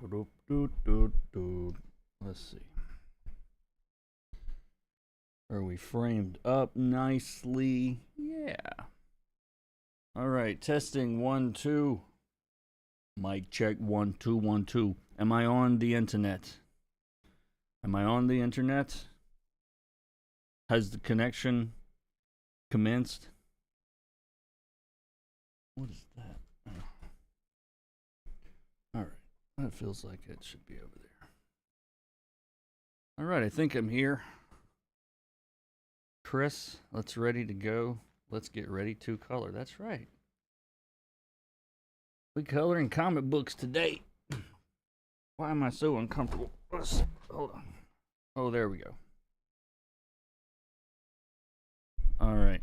Let's see. Are we framed up nicely? Yeah. All right, testing 1 2. Mic check 1 2 1 2. Am I on the internet? Am I on the internet? Has the connection commenced? What is that? Oh. All right, that feels like it should be over there. All right, I think I'm here. Chris, let's ready to go. Let's get ready to color. That's right. We coloring comic books today. Why am I so uncomfortable? Hold on. Oh, there we go. All right.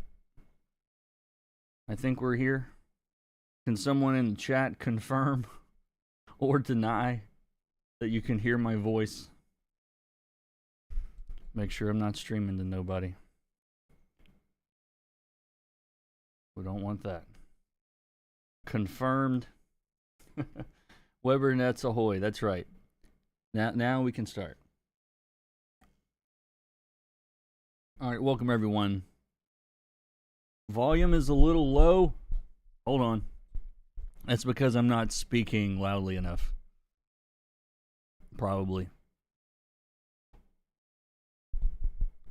I think we're here. Can someone in the chat confirm or deny that you can hear my voice? Make sure I'm not streaming to nobody. We don't want that. Confirmed. Weber Nets ahoy. That's right. Now we can start. All right, welcome everyone. Volume is a little low. Hold on. That's because I'm not speaking loudly enough. Probably.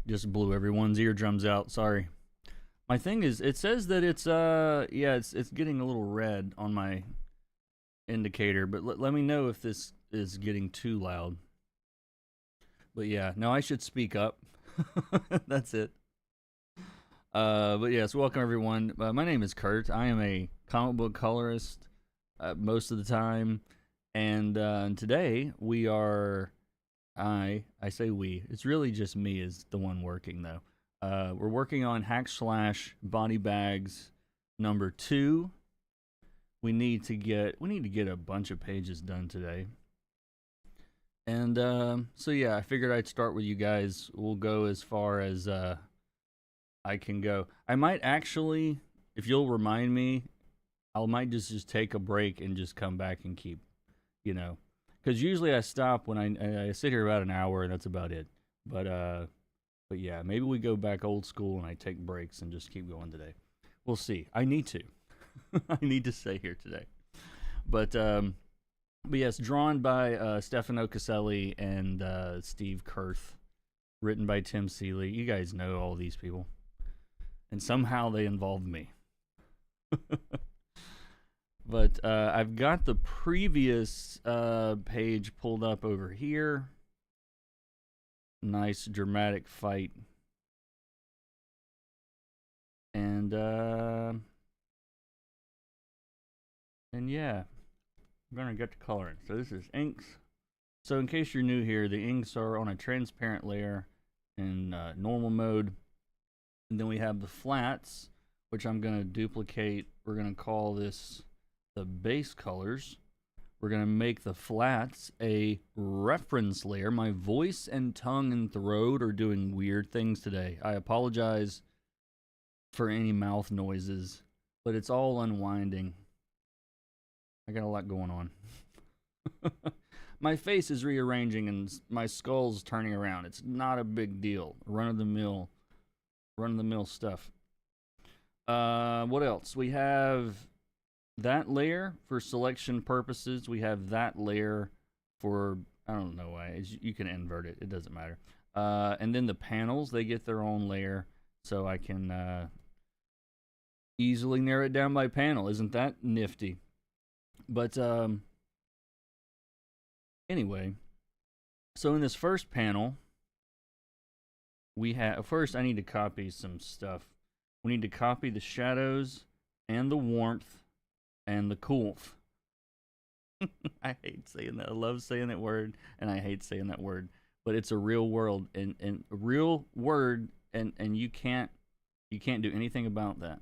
Just blew everyone's eardrums out. Sorry. My thing is, it says that it's it's getting a little red on my indicator, but let me know if this is getting too loud. But yeah, no, I should speak up. That's it. But yes, welcome everyone. My name is Kurth. I am a comic book colorist most of the time, and today we are. I say we. It's really just me is the one working though. We're working on Hack Slash Body Bags number 2. We need to get a bunch of pages done today. And so yeah, I figured I'd start with you guys. We'll go as far as I can go. I might actually, if you'll remind me, I might just take a break and just come back and keep, because usually I stop when I sit here about an hour and that's about it. But yeah, maybe we go back old school and I take breaks and just keep going today. We'll see. I need to. I need to stay here today. But yes, drawn by Stefano Caselli and Steve Kurth, written by Tim Seeley. You guys know all these people. And somehow they involved me. But I've got the previous page pulled up over here. Nice dramatic fight. And yeah, I'm gonna get to coloring. So this is inks. So in case you're new here, the inks are on a transparent layer in normal mode. And then we have the flats, which I'm gonna duplicate. We're gonna call this the base colors. We're going to make the flats a reference layer. My voice and tongue and throat are doing weird things today. I apologize for any mouth noises, but it's all unwinding. I got a lot going on. My face is rearranging and my skull's turning around. It's not a big deal. Run-of-the-mill stuff. What else? We have that layer for selection purposes. We have that layer for, I don't know why, you can invert it, it doesn't matter. And then the panels, they get their own layer, so I can easily narrow it down by panel. Isn't that nifty? But anyway, so in this first panel, we have, first I need to copy some stuff. We need to copy the shadows and the warmth and the coolth. I hate saying that. I love saying that word, and I hate saying that word. But it's a real world and a real word, and you can't do anything about that.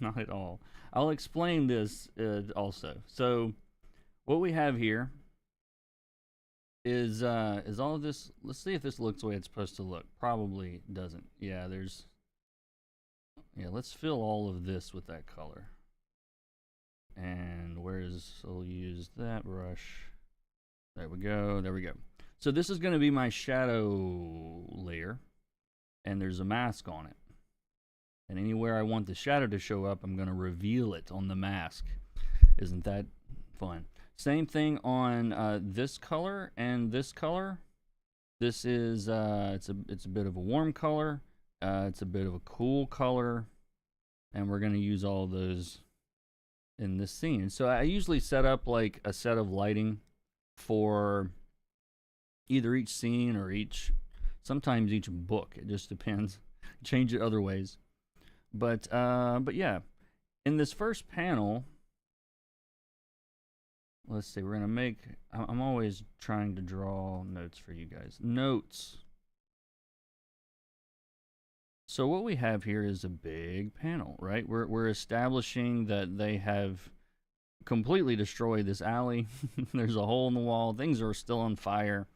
Not at all. I'll explain this also. So what we have here is all of this. Let's see if this looks the way it's supposed to look. Probably doesn't. Yeah, let's fill all of this with that color. And I'll use that brush. There we go, there we go. So this is gonna be my shadow layer, and there's a mask on it. And anywhere I want the shadow to show up, I'm gonna reveal it on the mask. Isn't that fun? Same thing on this color and this color. This is it's a bit of a warm color. It's a bit of a cool color, and we're gonna use all of those in this scene. So I usually set up like a set of lighting for either each scene or sometimes each book. It just depends. Change it other ways. But yeah, in this first panel, let's see, we're gonna make, I'm always trying to draw notes for you guys. Notes. So what we have here is a big panel, right? We're establishing that they have completely destroyed this alley. There's a hole in the wall. Things are still on fire.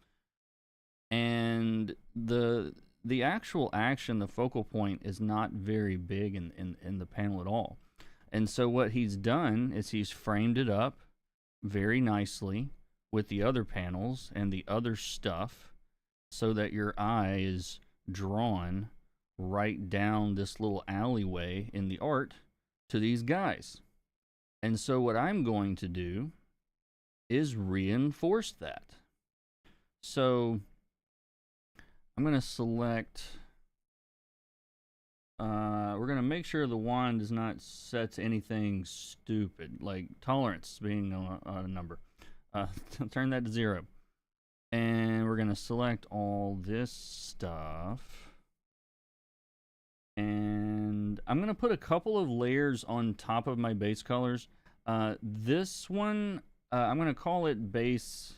And the actual action, the focal point, is not very big in the panel at all. And so what he's done is he's framed it up very nicely with the other panels and the other stuff so that your eye is drawn right down this little alleyway in the art to these guys. And so what I'm going to do is reinforce that. So I'm going to select, we're going to make sure the wand is not set to anything stupid, like tolerance being a number. Turn that to 0. And we're going to select all this stuff. And I'm going to put a couple of layers on top of my base colors. This one, I'm going to call it base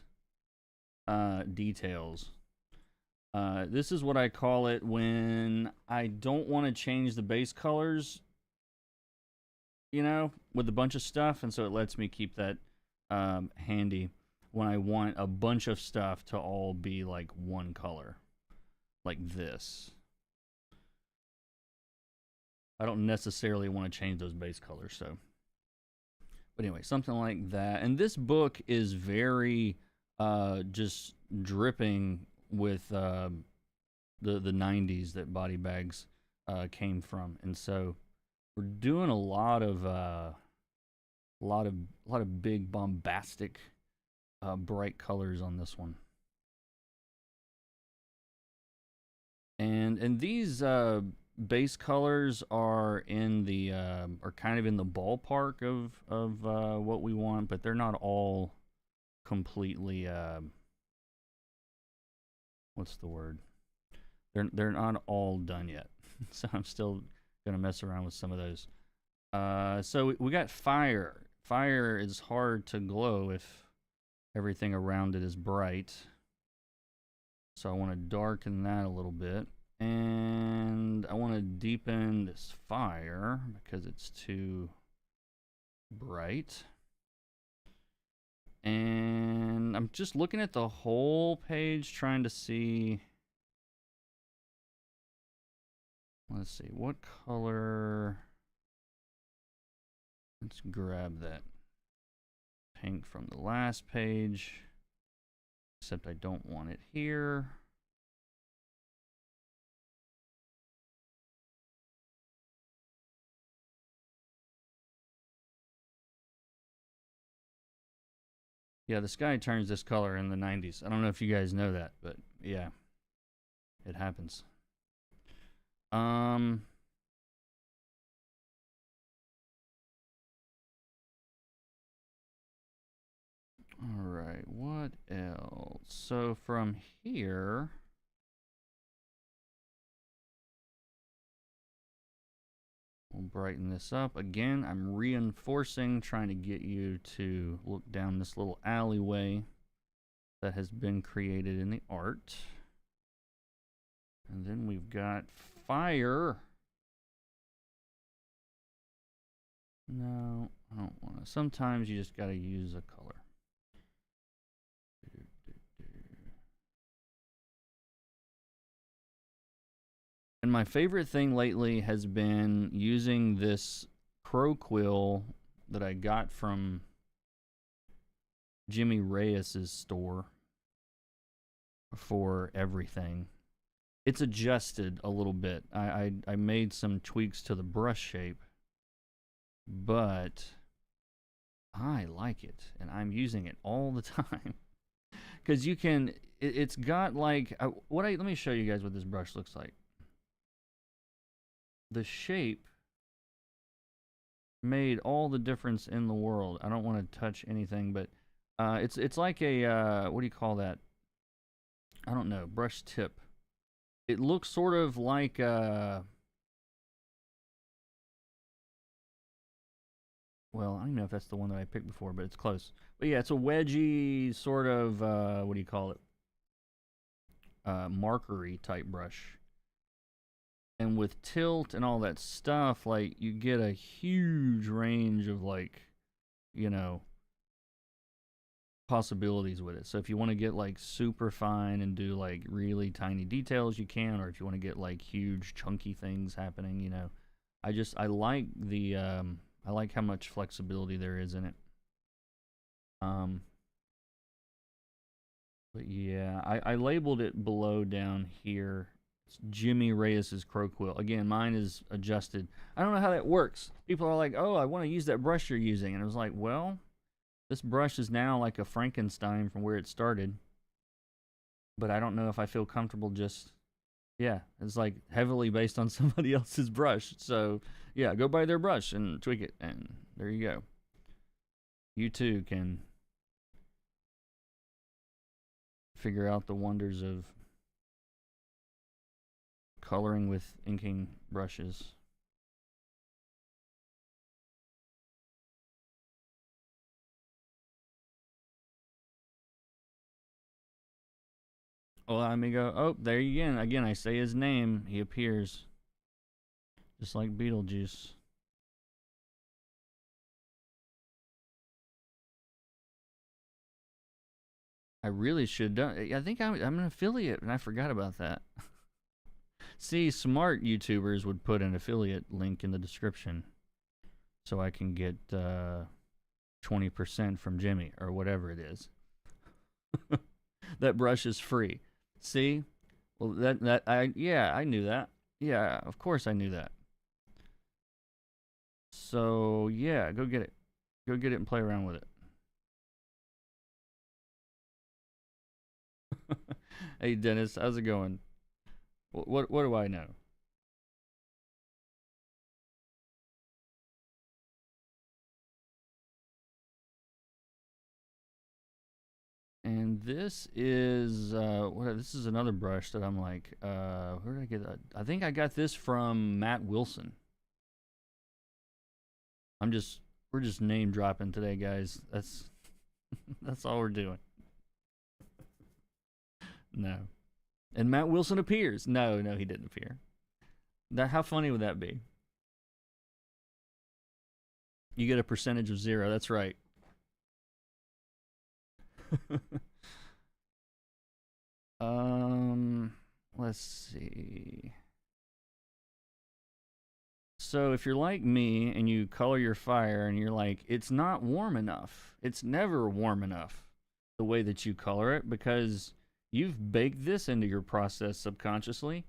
details. This is what I call it when I don't want to change the base colors, you know, with a bunch of stuff. And so it lets me keep that handy when I want a bunch of stuff to all be like one color, like this. I don't necessarily want to change those base colors, so. But anyway, something like that. And this book is very just dripping with the 90s that Body Bags came from. And so we're doing a lot of big bombastic bright colors on this one. And these base colors are in the are kind of in the ballpark of what we want, but they're not all completely what's the word? They're not all done yet. So I'm still gonna mess around with some of those. So we got fire. Fire is hard to glow if everything around it is bright. So I want to darken that a little bit. And I want to deepen this fire because it's too bright. And I'm just looking at the whole page trying to see. Let's see, what color? Let's grab that pink from the last page. Except I don't want it here. Yeah, the sky turns this color in the 90s. I don't know if you guys know that, but yeah, it happens. All right, what else? So from here, we'll brighten this up. Again, I'm reinforcing, trying to get you to look down this little alleyway that has been created in the art. And then we've got fire. No, I don't want to. Sometimes you just got to use a color. And my favorite thing lately has been using this crow quill, that I got from Jimmy Reyes's store for everything. It's adjusted a little bit. I made some tweaks to the brush shape, but I like it, and I'm using it all the time. Because you can, it's got like, let me show you guys what this brush looks like. The shape made all the difference in the world. I don't want to touch anything, but it's like a, what do you call that? I don't know, brush tip. It looks sort of like, well, I don't know if that's the one that I picked before, but it's close. But yeah, it's a wedgy sort of, what do you call it? Markery type brush. And with tilt and all that stuff, like, you get a huge range of, like, you know, possibilities with it. So if you want to get, like, super fine and do, like, really tiny details, you can. Or if you want to get, like, huge chunky things happening, you know. I like the, I like how much flexibility there is in it. But yeah, I labeled it below down here. It's Jimmy Reyes's Crow Quill. Again, mine is adjusted. I don't know how that works. People are like, oh, I want to use that brush you're using. And I was like, well, this brush is now like a Frankenstein from where it started. But I don't know if I feel comfortable just, yeah, it's like heavily based on somebody else's brush. So yeah, go buy their brush and tweak it. And there you go. You too can figure out the wonders of coloring with inking brushes. Hola, amigo. Oh, there you again. Again, I say his name. He appears. Just like Beetlejuice. I really should have done. I think I'm an affiliate, and I forgot about that. See, smart YouTubers would put an affiliate link in the description so I can get 20% from Jimmy or whatever it is. That brush is free. See? Well, I knew that. Yeah, of course I knew that. So, yeah, go get it. Go get it and play around with it. Hey, Dennis, how's it going? What do I know? And this is this is another brush that I'm like, where did I get that? I think I got this from Matt Wilson. We're just name dropping today, guys. That's that's all we're doing. No. And Matt Wilson appears. No, he didn't appear. That, how funny would that be? You get a percentage of 0. That's right. Let's see. So if you're like me and you color your fire and you're like, it's not warm enough. It's never warm enough the way that you color it, because you've baked this into your process subconsciously,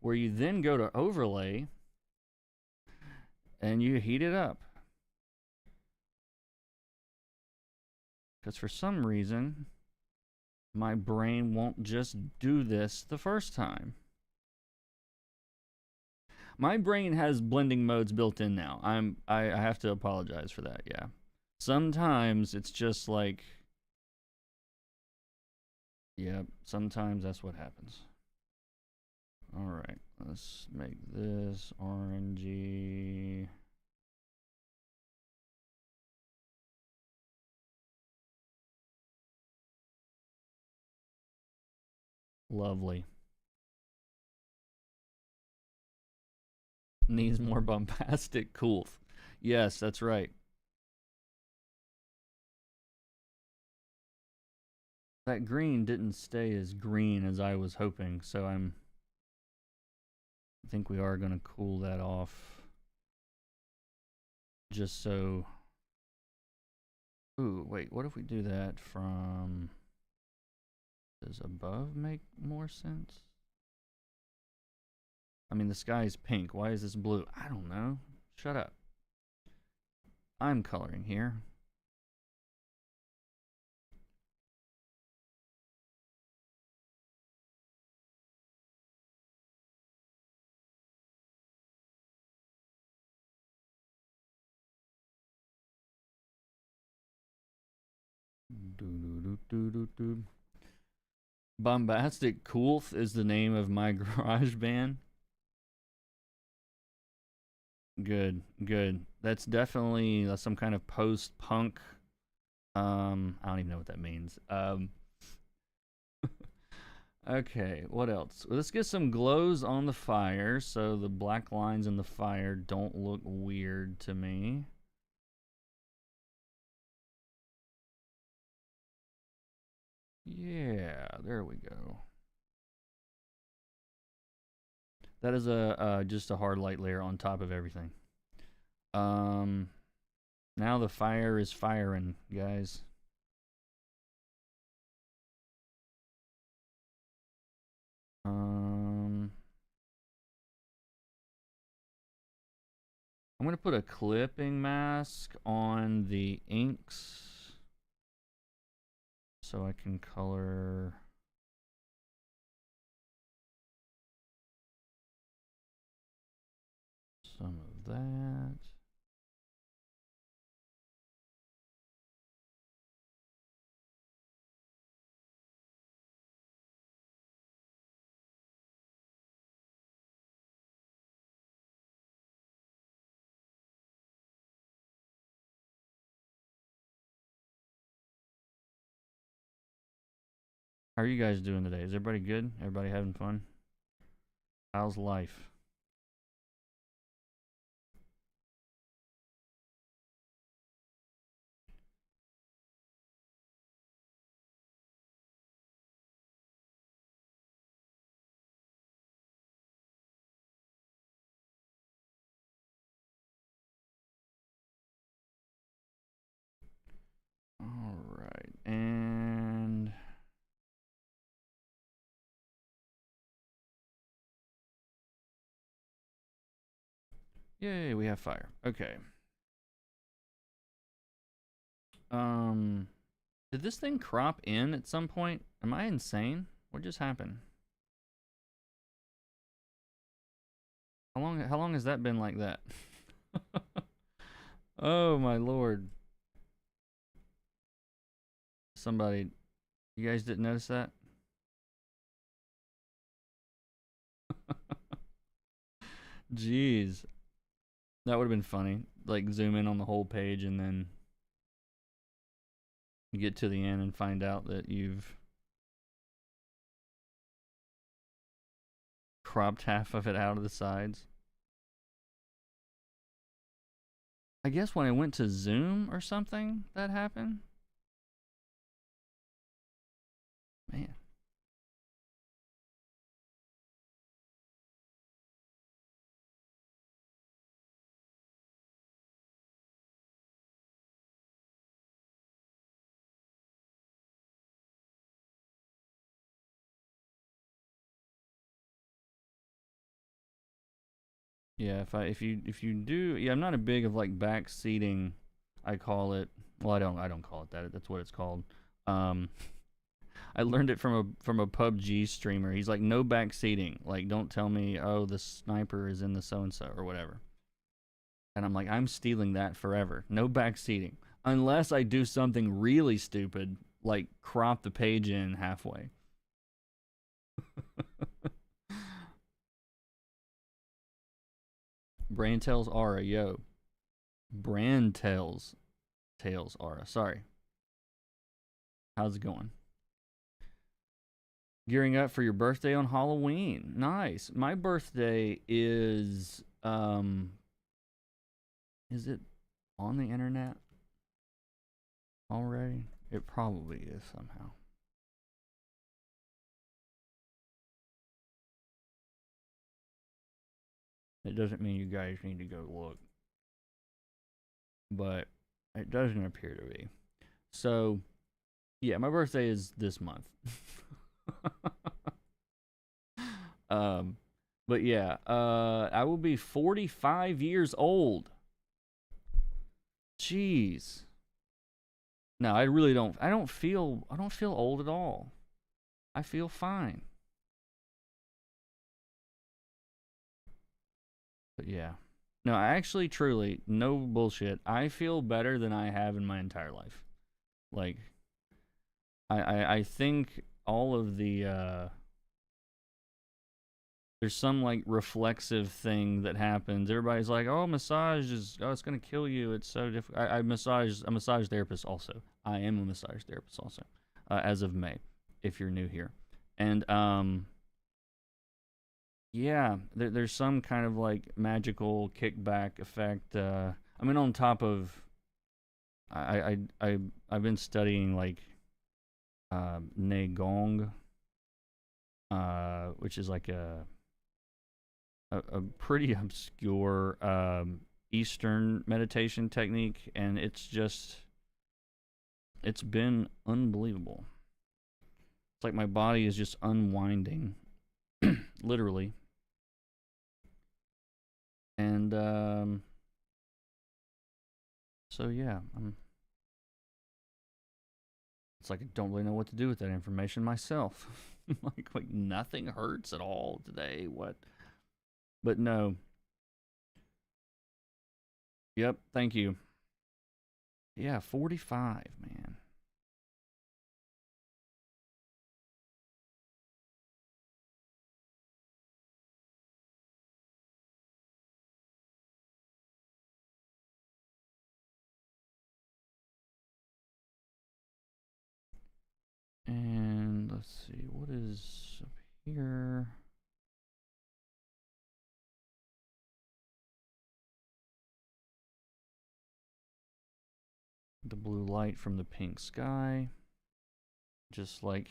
where you then go to overlay and you heat it up. Because for some reason, my brain won't just do this the first time. My brain has blending modes built in now. I have to apologize for that, yeah. Sometimes it's just like, yeah, sometimes that's what happens. Alright, let's make this orangey. Lovely. Needs more bombastic. Kurth. Yes, that's right. That green didn't stay as green as I was hoping, so I think we are going to cool that off. Just so Ooh, wait, what if we do that from... Does above make more sense? I mean, the sky is pink. Why is this blue? I don't know. Shut up. I'm coloring here. Bombastic Kurth is the name of my garage band. Good, good. That's definitely some kind of post-punk. I don't even know what that means. Okay, what else? Well, let's get some glows on the fire so the black lines in the fire don't look weird to me. Yeah, there we go. That is just a hard light layer on top of everything. Now the fire is firing, guys. I'm gonna put a clipping mask on the inks so I can color some of that. How are you guys doing today? Is everybody good? Everybody having fun? How's life? All right, and yay, we have fire. Okay. Did this thing crop in at some point? Am I insane? What just happened? How long has that been like that? Oh my lord. Somebody, you guys didn't notice that? Jeez. That would have been funny. Like zoom in on the whole page and then you get to the end and find out that you've cropped half of it out of the sides. I guess when I went to zoom or something, that happened. Man. Yeah, if you do, yeah, I'm not a big of like back seating. I call it. Well, I don't call it that. That's what it's called. Um, I learned it from a PUBG streamer. He's like, no back seating. Like, don't tell me, oh, the sniper is in the so and so or whatever. And I'm like, I'm stealing that forever. No back seating unless I do something really stupid, like crop the page in halfway. Brain tells Aura, yo. Brand tells Aura. Sorry. How's it going? Gearing up for your birthday on Halloween. Nice. My birthday is it on the internet already? It probably is somehow. It doesn't mean you guys need to go look, but it doesn't appear to be. So, yeah, my birthday is this month. um, but yeah, I will be 45 years old. Jeez. No, I really don't. I don't feel old at all. I feel fine. But yeah. No, I actually, truly, no bullshit. I feel better than I have in my entire life. Like, I think all of the there's some like reflexive thing that happens. Everybody's like, "Oh, massage is it's gonna kill you. It's so difficult." I massage a massage therapist also. I am a massage therapist also, as of May. If you're new here, and yeah, there's some kind of like magical kickback effect. I mean, on top of I've been studying like Neigong, which is like a pretty obscure Eastern meditation technique, and it's been unbelievable. It's like my body is just unwinding, literally, and so yeah, it's like I don't really know what to do with that information myself. like nothing hurts at all today. What? But no. Yep. Thank you. Yeah, 45, man. And let's see, what is up here? The blue light from the pink sky. Just like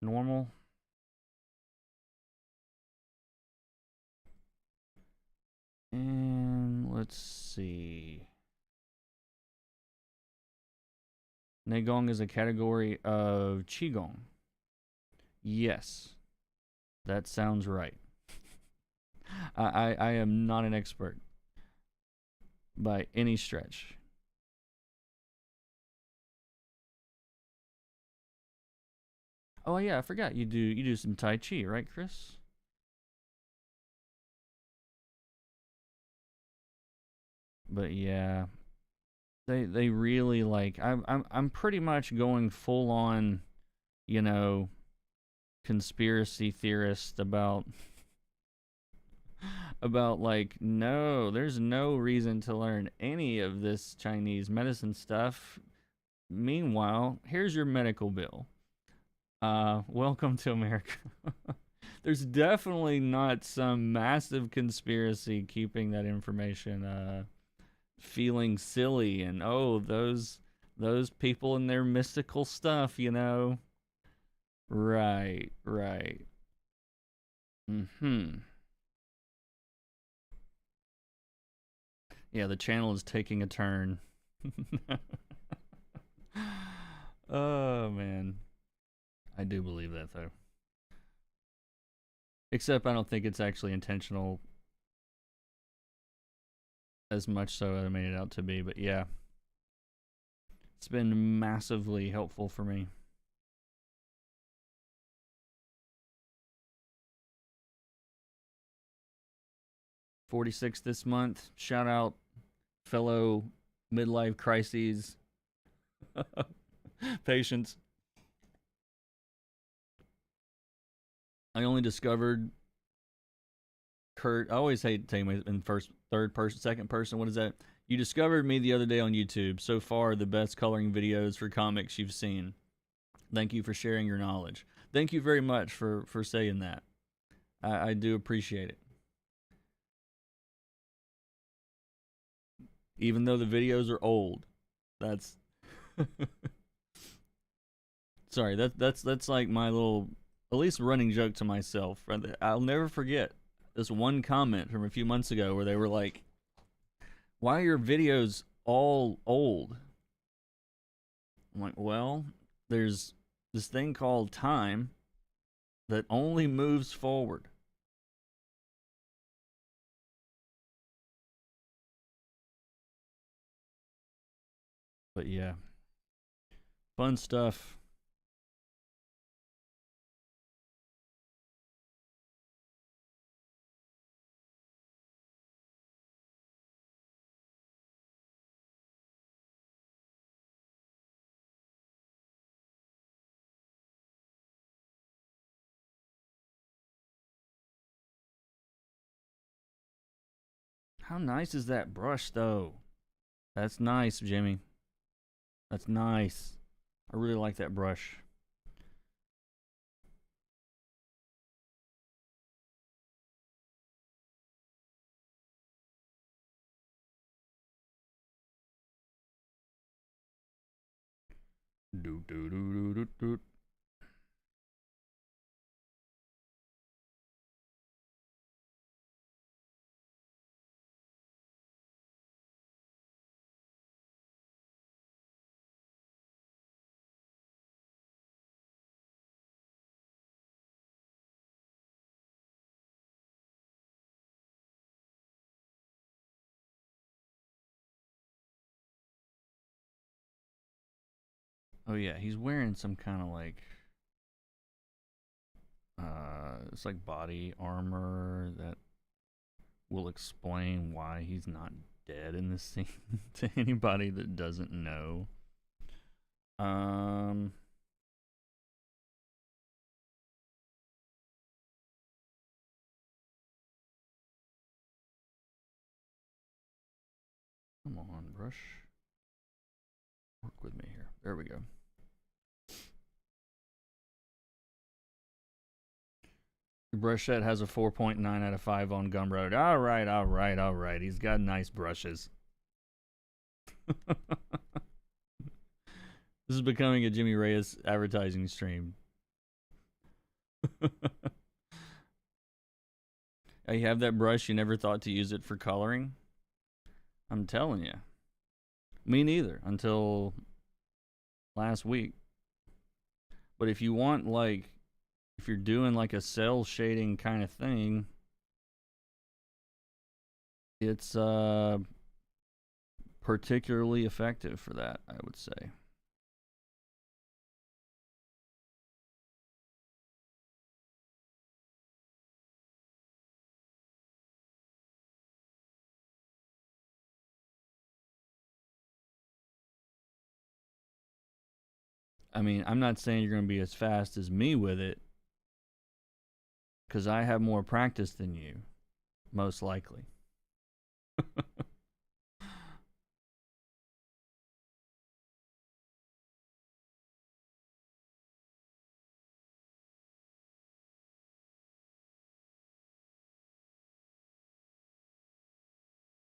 normal. And let's see. Neigong is a category of Qigong. Yes, that sounds right. I am not an expert by any stretch. Oh yeah, I forgot you do some Tai Chi, right, Chris? But yeah, they really like I'm pretty much going full on, you know, conspiracy theorist about like no, there's no reason to learn any of this Chinese medicine stuff. Meanwhile, here's your medical bill. Welcome to America. There's definitely not some massive conspiracy keeping that information feeling silly and oh those people and their mystical stuff, you know. Right, right. Mhm. Yeah, the channel is taking a turn. Oh man. I do believe that though. Except I don't think it's actually intentional as much so as I made it out to be, but yeah. It's been massively helpful for me. 46 this month. Shout out fellow midlife crises patients. I only discovered Kurt. I always hate saying in first, third person, second person. What is that? You discovered me the other day on YouTube. So far, the best coloring videos for comics you've seen. Thank you for sharing your knowledge. Thank you very much for saying that. I do appreciate it. Even though the videos are old, that's sorry. That's like my little, at least running joke to myself. I'll never forget this one comment from a few months ago where they were like, "Why are your videos all old?" I'm like, well, there's this thing called time that only moves forward. But yeah, fun stuff. How nice is that brush, though? That's nice, Jimmy. That's nice. I really like that brush. Do do do do do do. Oh yeah, he's wearing some kind of like it's like body armor that will explain why he's not dead in this scene to anybody that doesn't know. Um Come on, brush. Work with me here. There we go. Your brush set has a 4.9 out of 5 on Gumroad. All right, all right, all right. He's got nice brushes. This is becoming a Jimmy Reyes advertising stream. You have that brush, you never thought to use it for coloring? I'm telling you. Me neither, until last week. But if you want, like, if you're doing like a cell shading kind of thing, it's particularly effective for that, I would say. I mean, I'm not saying you're going to be as fast as me with it, because I have more practice than you, most likely.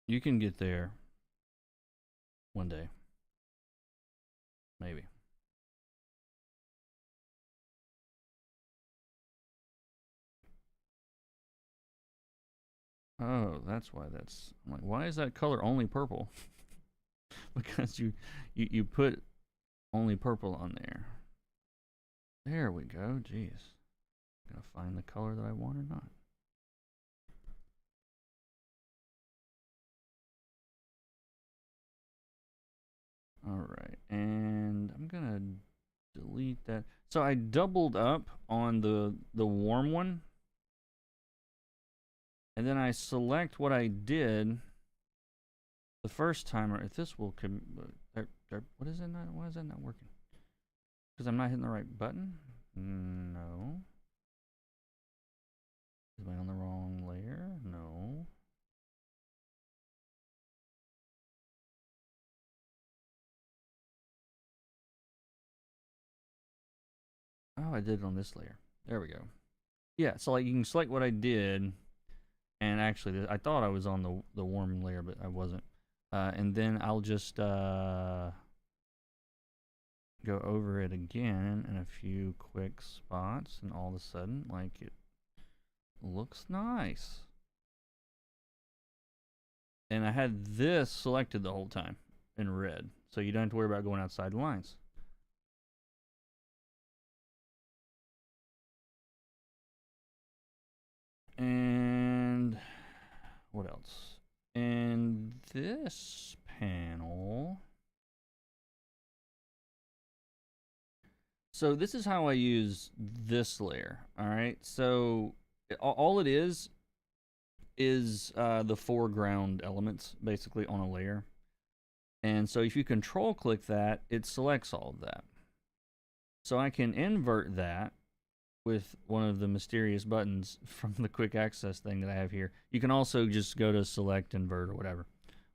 You can get there one day. Maybe. Oh, that's why that's. I'm like, why is that color only purple? Because you put only purple on there. There we go. Jeez. Gonna find the color that I want or not. Alright, and I'm gonna delete that. So I doubled up on the warm one. And then I select what I did the first time. Or if this will what is it not? Why is that not working? Because I'm not hitting the right button? No. Am I on the wrong layer? No. Oh, I did it on this layer. There we go. Yeah, so like you can select what I did, and actually I thought I was on the warm layer, but I wasn't. And then I'll just go over it again in a few quick spots, and all of a sudden, like, it looks nice. And I had this selected the whole time in red, so you don't have to worry about going outside the lines. And what else? And this panel. So this is how I use this layer. All right. So all it is the foreground elements basically on a layer. And so if you control click that, it selects all of that. So I can invert that with one of the mysterious buttons from the quick access thing that I have here. You can also just go to select, invert, or whatever.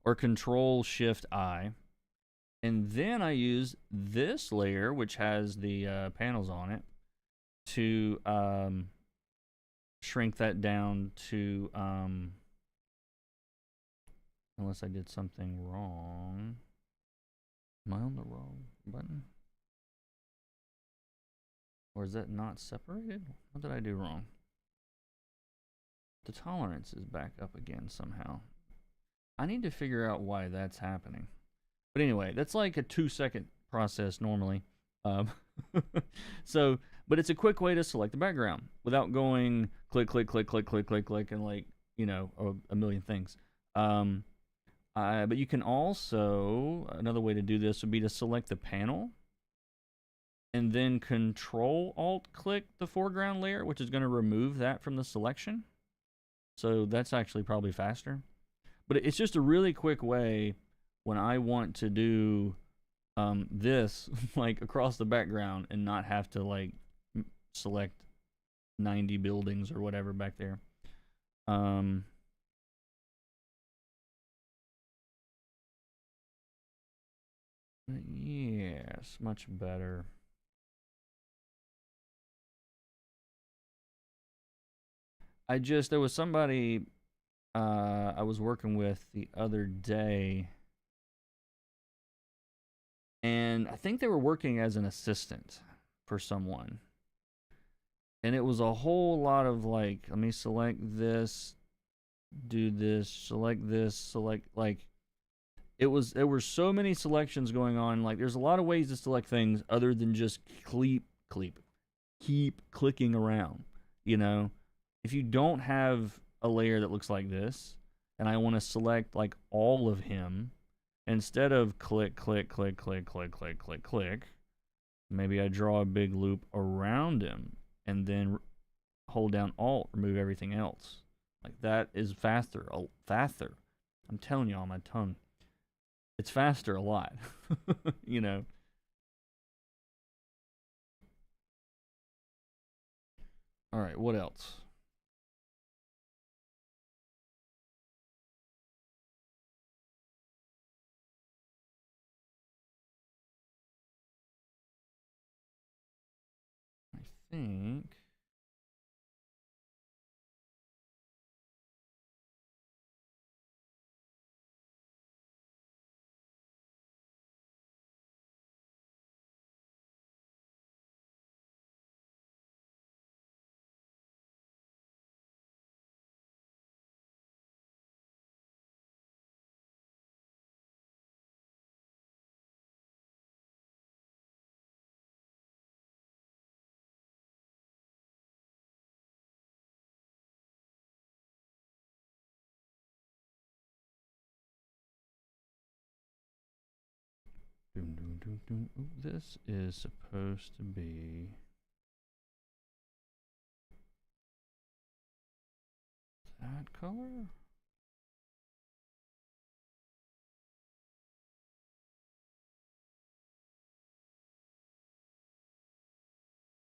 Or control shift I. And then I use this layer, which has the panels on it, to shrink that down to, unless I did something wrong. Am I on the wrong button? Or is that not separated? What did I do wrong? The tolerance is back up again somehow. I need to figure out why that's happening. But anyway, that's like a 2-second process normally. So, but it's a quick way to select the background without going click, click, click, click, click, click, click, and like, you know, a million things. But you can also, another way to do this would be to select the panel and then Control-Alt-click the foreground layer, which is going to remove that from the selection. So that's actually probably faster. But it's just a really quick way when I want to do this like across the background and not have to like select 90 buildings or whatever back there. Yes, much better. There was somebody I was working with the other day, and I think they were working as an assistant for someone. And it was a whole lot of like, let me select this, do this, select this, select, like, there were so many selections going on. Like, there's a lot of ways to select things other than just keep clicking around, you know? If you don't have a layer that looks like this, and I want to select like all of him, instead of click, click, click, click, click, click, click, click, maybe I draw a big loop around him and then hold down Alt, remove everything else. Like, that is faster. Faster. I'm telling you on my tongue. It's faster a lot. You know. All right, what else? I think this is supposed to be that color?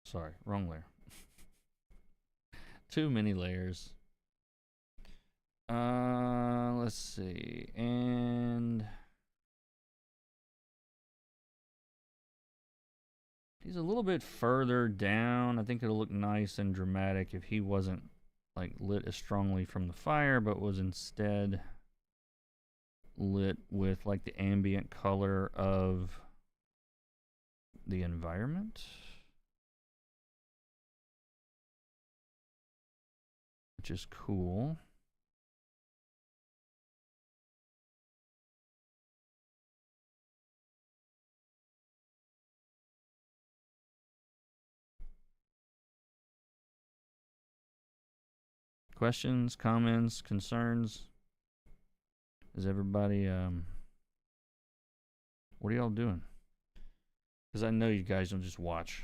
Sorry, wrong layer. Too many layers. Let's see. And he's a little bit further down. I think it'll look nice and dramatic if he wasn't like lit as strongly from the fire, but was instead lit with like the ambient color of the environment, which is cool. Questions, comments, concerns? Is everybody, what are y'all doing? Because I know you guys don't just watch.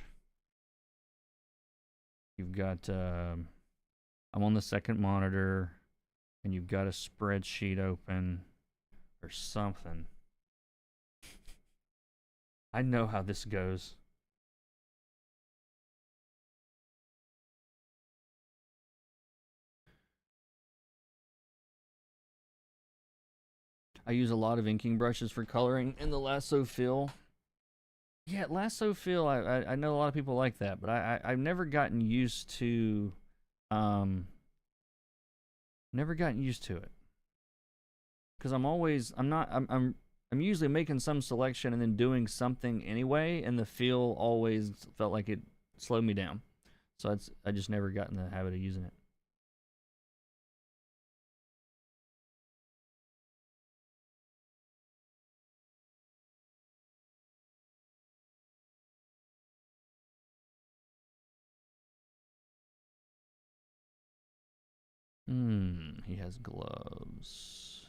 You've got, I'm on the second monitor, and you've got a spreadsheet open or something. I know how this goes. I use a lot of inking brushes for coloring in the lasso fill. Yeah, lasso fill. I know a lot of people like that, but I've never gotten used to it because I'm usually making some selection and then doing something anyway, and the feel always felt like it slowed me down. So I just never got in the habit of using it. He has gloves.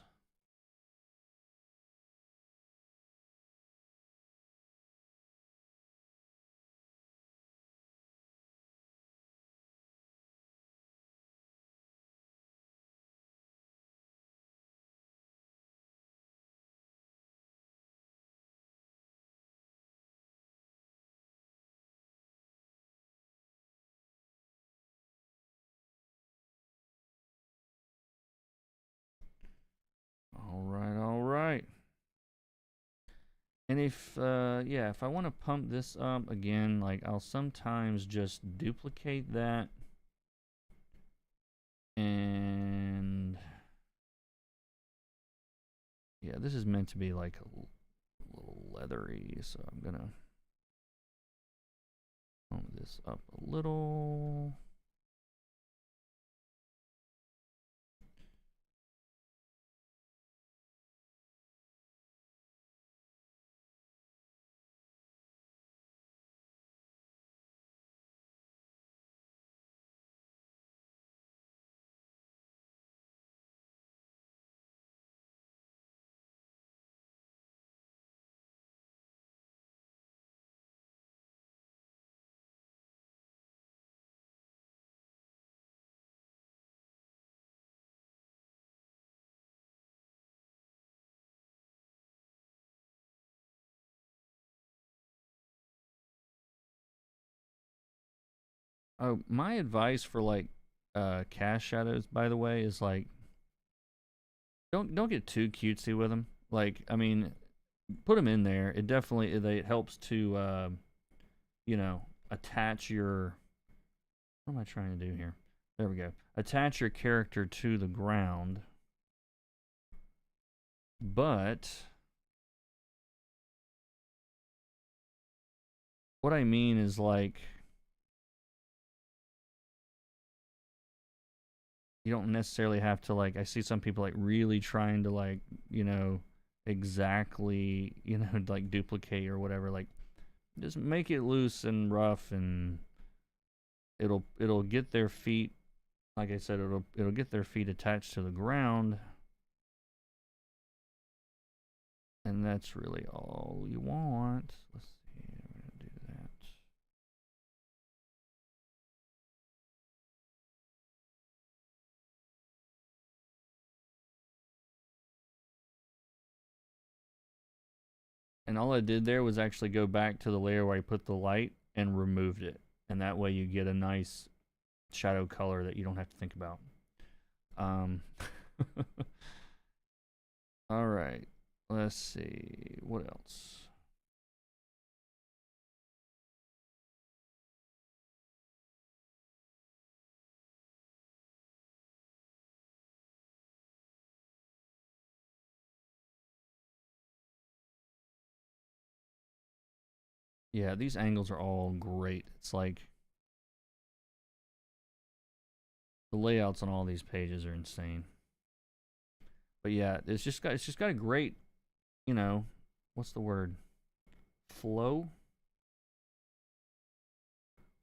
All right. And if I want to pump this up again, like I'll sometimes just duplicate that and yeah, this is meant to be like a little leathery, so I'm gonna pump this up a little. Oh, my advice for like cast shadows, by the way, is like don't get too cutesy with them. Like, I mean, put them in there. It helps to attach your. What am I trying to do here? There we go. Attach your character to the ground, but what I mean is like you don't necessarily have to like I see some people like really trying to like, exactly, like duplicate or whatever. Like just make it loose and rough and it'll get their feet, like I said, it'll get their feet attached to the ground. And that's really all you want. Let's see, I'm gonna do that. And all I did there was actually go back to the layer where I put the light and removed it. And that way you get a nice shadow color that you don't have to think about. All right. Let's see. What else? Yeah, these angles are all great. It's like the layouts on all these pages are insane. But yeah, it's just got a great, what's the word? Flow.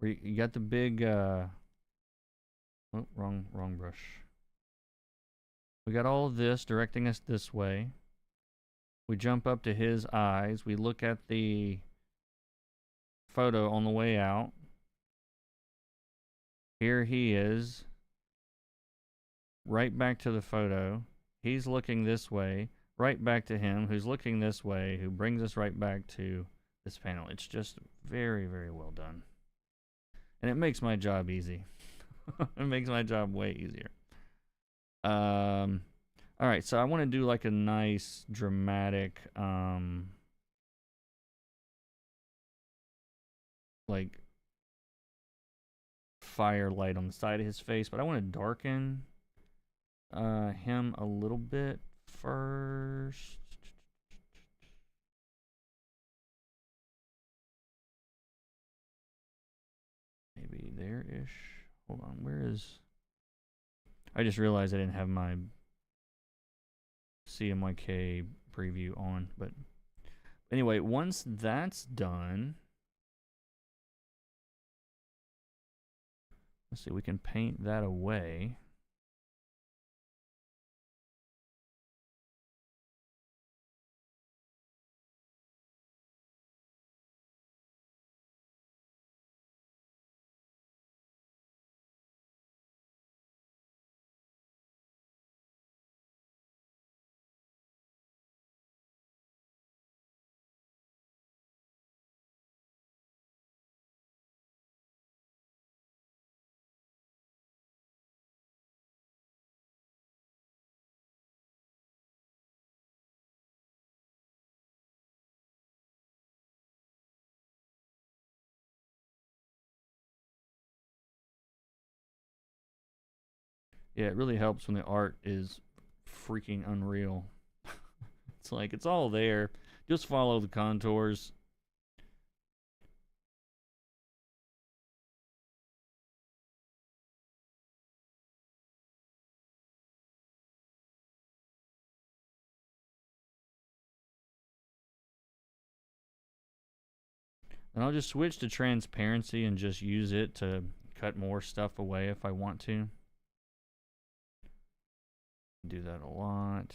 Where you got the big Oh, wrong brush. We got all of this directing us this way. We jump up to his eyes. We look at the photo on the way out. Here he is. Right back to the photo. He's looking this way. Right back to him, who's looking this way, who brings us right back to this panel. It's just very, very well done. And it makes my job easy. It makes my job way easier. Alright, so I want to do like a nice dramatic like firelight on the side of his face, but I want to darken him a little bit first. Maybe there-ish. Hold on, where is... I just realized I didn't have my CMYK preview on, but anyway, once that's done, let's see, we can paint that away. Yeah, it really helps when the art is freaking unreal. It's like, it's all there. Just follow the contours. And I'll just switch to transparency and just use it to cut more stuff away if I want to. Do that a lot.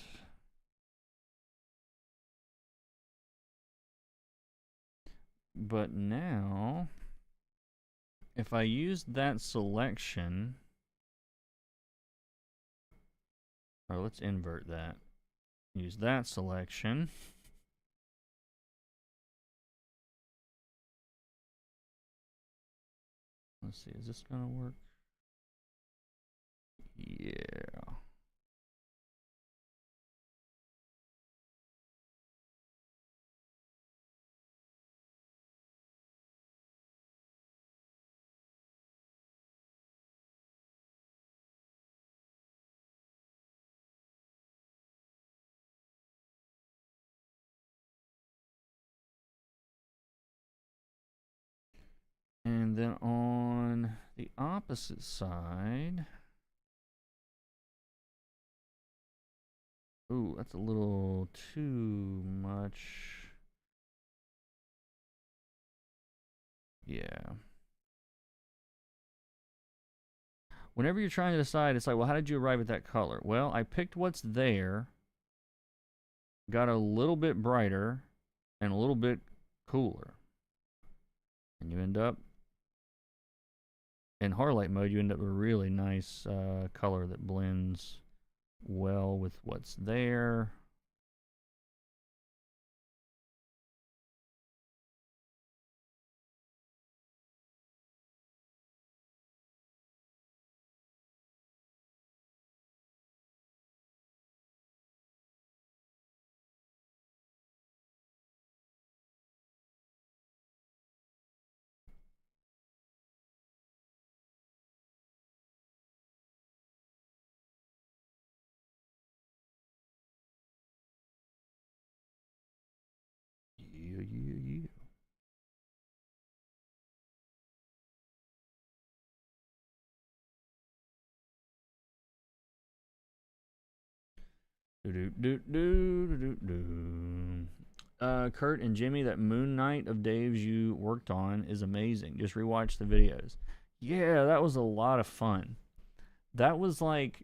But now, if I use that selection, or let's invert that. Use that selection. Let's see, is this gonna work? Yeah. And then on the opposite side, ooh, that's a little too much. Yeah. Whenever you're trying to decide, it's like, well, how did you arrive at that color? Well, I picked what's there, got a little bit brighter, and a little bit cooler. And you end up, in highlight mode, you end up with a really nice color that blends well with what's there. Yeah. Kurt and Jimmy, that Moon Knight of Dave's you worked on is amazing. Just rewatch the videos. Yeah, that was a lot of fun. that was like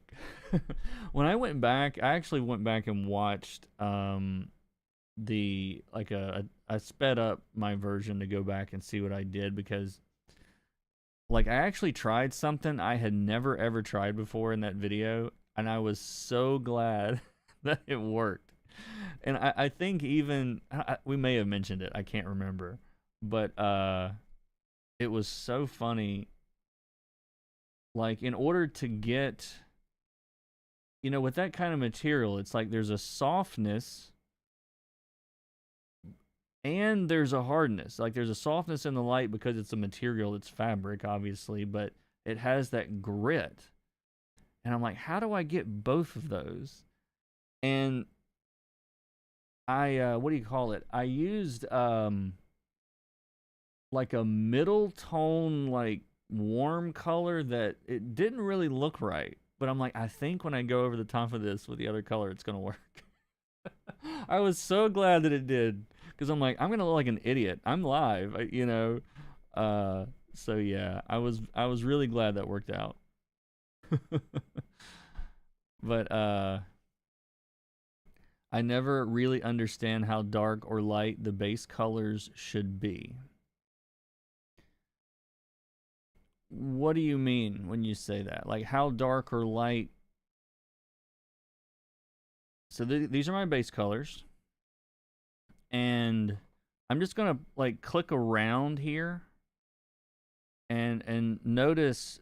when I went back, I actually went back and watched the like I sped up my version to go back and see what I did, because like I actually tried something I had never ever tried before in that video, and I was so glad that it worked. And I think even we may have mentioned it, I can't remember, but it was so funny. Like, in order to get, with that kind of material, it's like there's a softness and there's a hardness. Like, there's a softness in the light because it's a material, it's fabric, obviously, but it has that grit. And I'm like, how do I get both of those? And I, what do you call it? I used, like a middle tone, like warm color that it didn't really look right. But I'm like, I think when I go over the top of this with the other color, it's gonna work. I was so glad that it did, because I'm like, I'm gonna look like an idiot. I'm live. So yeah, I was really glad that worked out. But I never really understand how dark or light the base colors should be. What do you mean when you say that? Like, how dark or light? So these are my base colors, and I'm just gonna like click around here and notice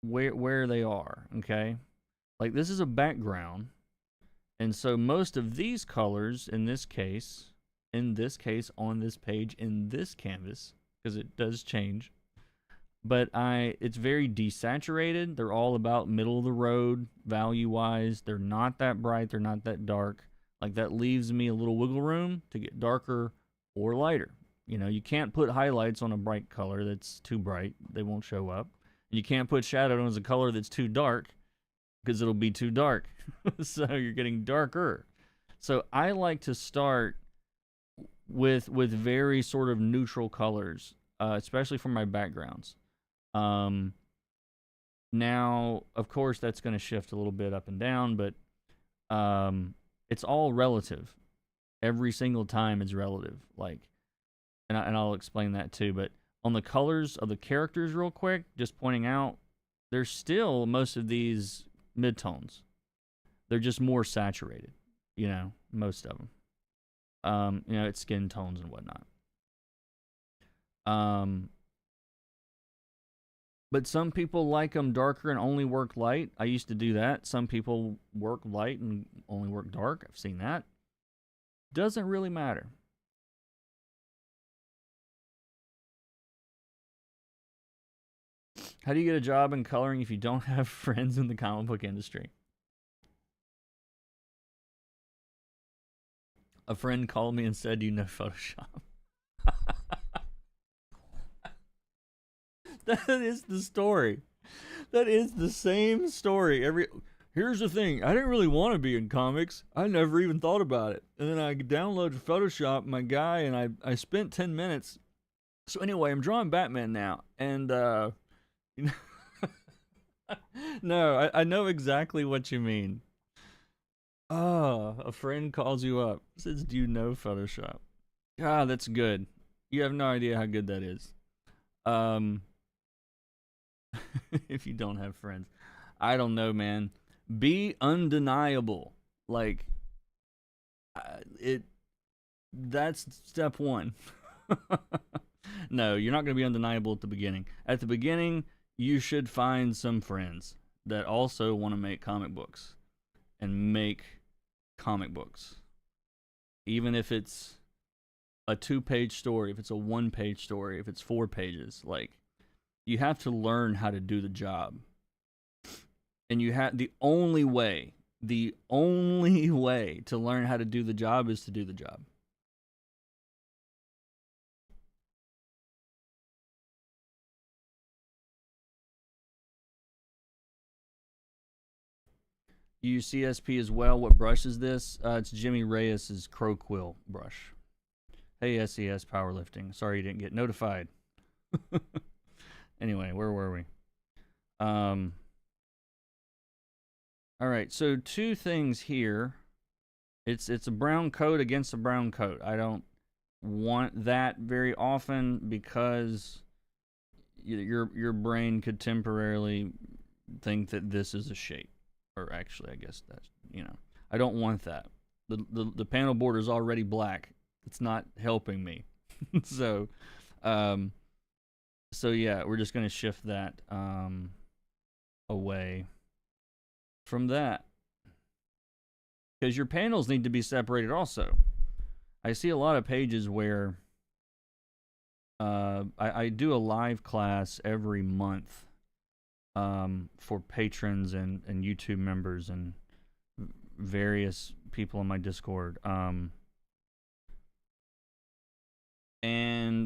where they are. Okay, like this is a background, and so most of these colors in this case, on this page, in this canvas, because it does change. But it's very desaturated. They're all about middle of the road value wise. They're not that bright, they're not that dark. Like, that leaves me a little wiggle room to get darker or lighter. You can't put highlights on a bright color that's too bright, they won't show up. You can't put shadow on a color that's too dark, because it'll be too dark. So you're getting darker. So I like to start with very sort of neutral colors, especially for my backgrounds. Now, of course, that's going to shift a little bit up and down, but it's all relative. Every single time is relative. Like, and I'll explain that too. But on the colors of the characters, real quick, just pointing out, there's still most of these midtones. They're just more saturated. Most of them. It's skin tones and whatnot. But some people like them darker and only work light. I used to do that. Some people work light and only work dark. I've seen that. Doesn't really matter. How do you get a job in coloring if you don't have friends in the comic book industry? A friend called me and said, "Do you know Photoshop?" That is the story. That is the same story. Here's the thing. I didn't really want to be in comics. I never even thought about it. And then I downloaded Photoshop, my guy, and I spent 10 minutes. So anyway, I'm drawing Batman now. And, no, I know exactly what you mean. Oh, a friend calls you up, says, "Do you know Photoshop?" Ah, that's good. You have no idea how good that is. If you don't have friends, I don't know, man. Be undeniable. Like, that's step one. No, you're not going to be undeniable at the beginning. At the beginning, you should find some friends that also want to make comic books and make comic books. Even if it's a 2-page story, if it's a 1-page story, if it's 4 pages, like, you have to learn how to do the job. And the only way to learn how to do the job is to do the job. You use CSP as well. What brush is this? It's Jimmy Reyes's Crow Quill brush. Hey, SES Powerlifting. Sorry you didn't get notified. Anyway, where were we? All right, so two things here. It's a brown coat against a brown coat. I don't want that very often because your brain could temporarily think that this is a shape, or actually, I guess that's I don't want that. The panel border is already black. It's not helping me. so, um, so yeah, we're just gonna shift that away from that because your panels need to be separated also. I see a lot of pages where I do a live class every month for patrons and YouTube members and various people in my Discord. And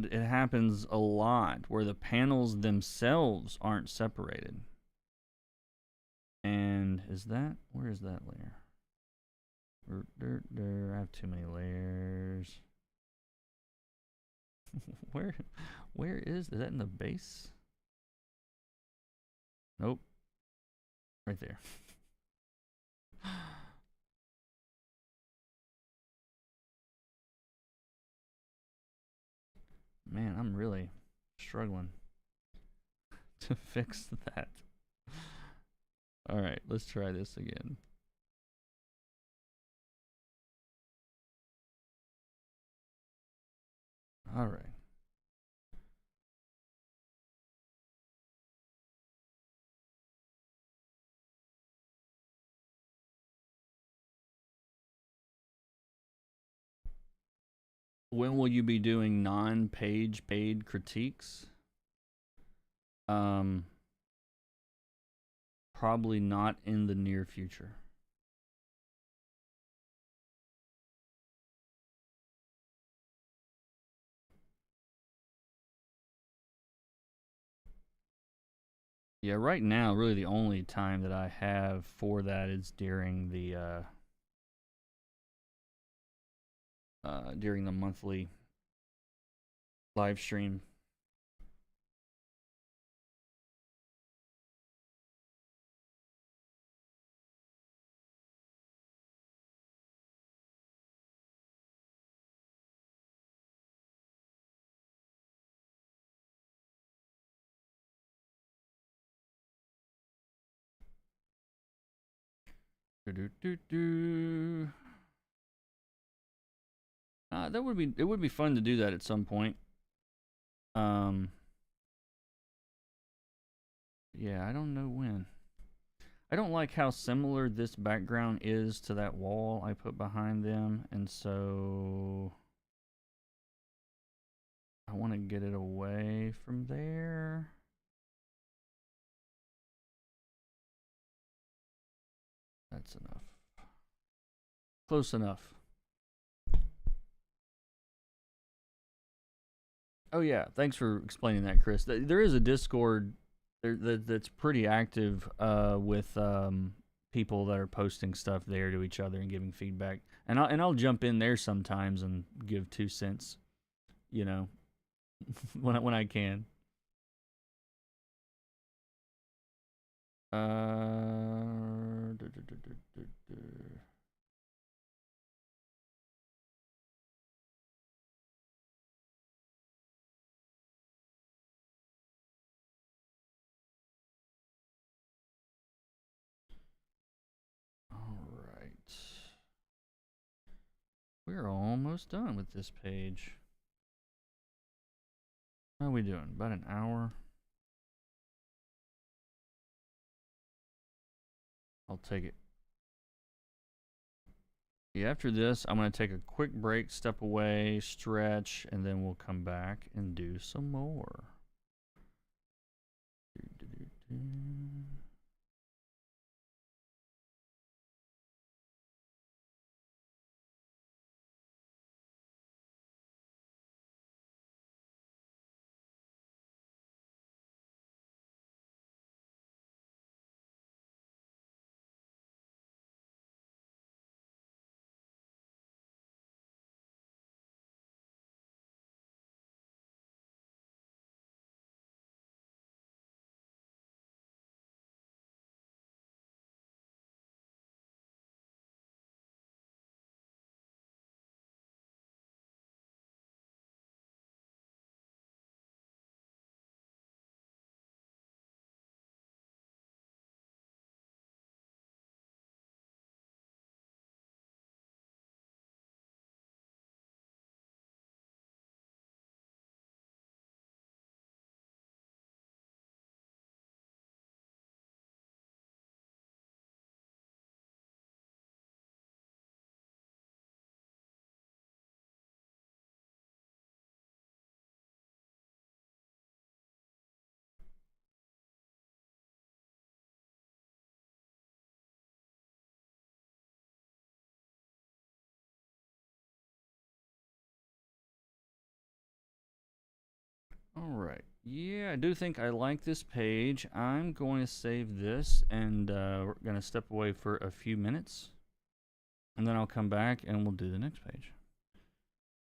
it happens a lot where the panels themselves aren't separated. And where is that layer? I have too many layers. Where is that in the base? Nope. Right there. Man, I'm really struggling to fix that. All right, let's try this again. All right. When will you be doing non-page paid critiques? Probably not in the near future. Yeah, right now, really the only time that I have for that is during the monthly live stream. It would be fun to do that at some point. Yeah, I don't know when. I don't like how similar this background is to that wall I put behind them, and so I want to get it away from there. That's enough. Close enough. Oh yeah, thanks for explaining that, Chris. There is a Discord that's pretty active with people that are posting stuff there to each other and giving feedback. And I'll jump in there sometimes and give 2 cents, you know, when I can. Uh, duh, duh, duh, duh, duh, duh. All right. We're almost done with this page. How are we doing? About an hour? I'll take it. Yeah, after this, I'm going to take a quick break, step away, stretch, and then we'll come back and do some more. All right. Yeah, I do think I like this page. I'm going to save this and we're going to step away for a few minutes. And then I'll come back and we'll do the next page,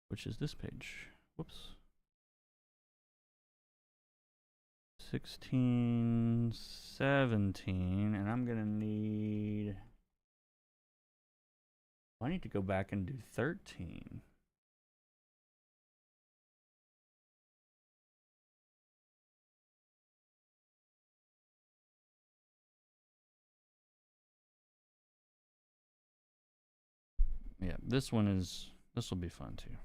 which is this page. Whoops. 16, 17, and I'm going to need... I need to go back and do 13. Yeah, this will be fun too.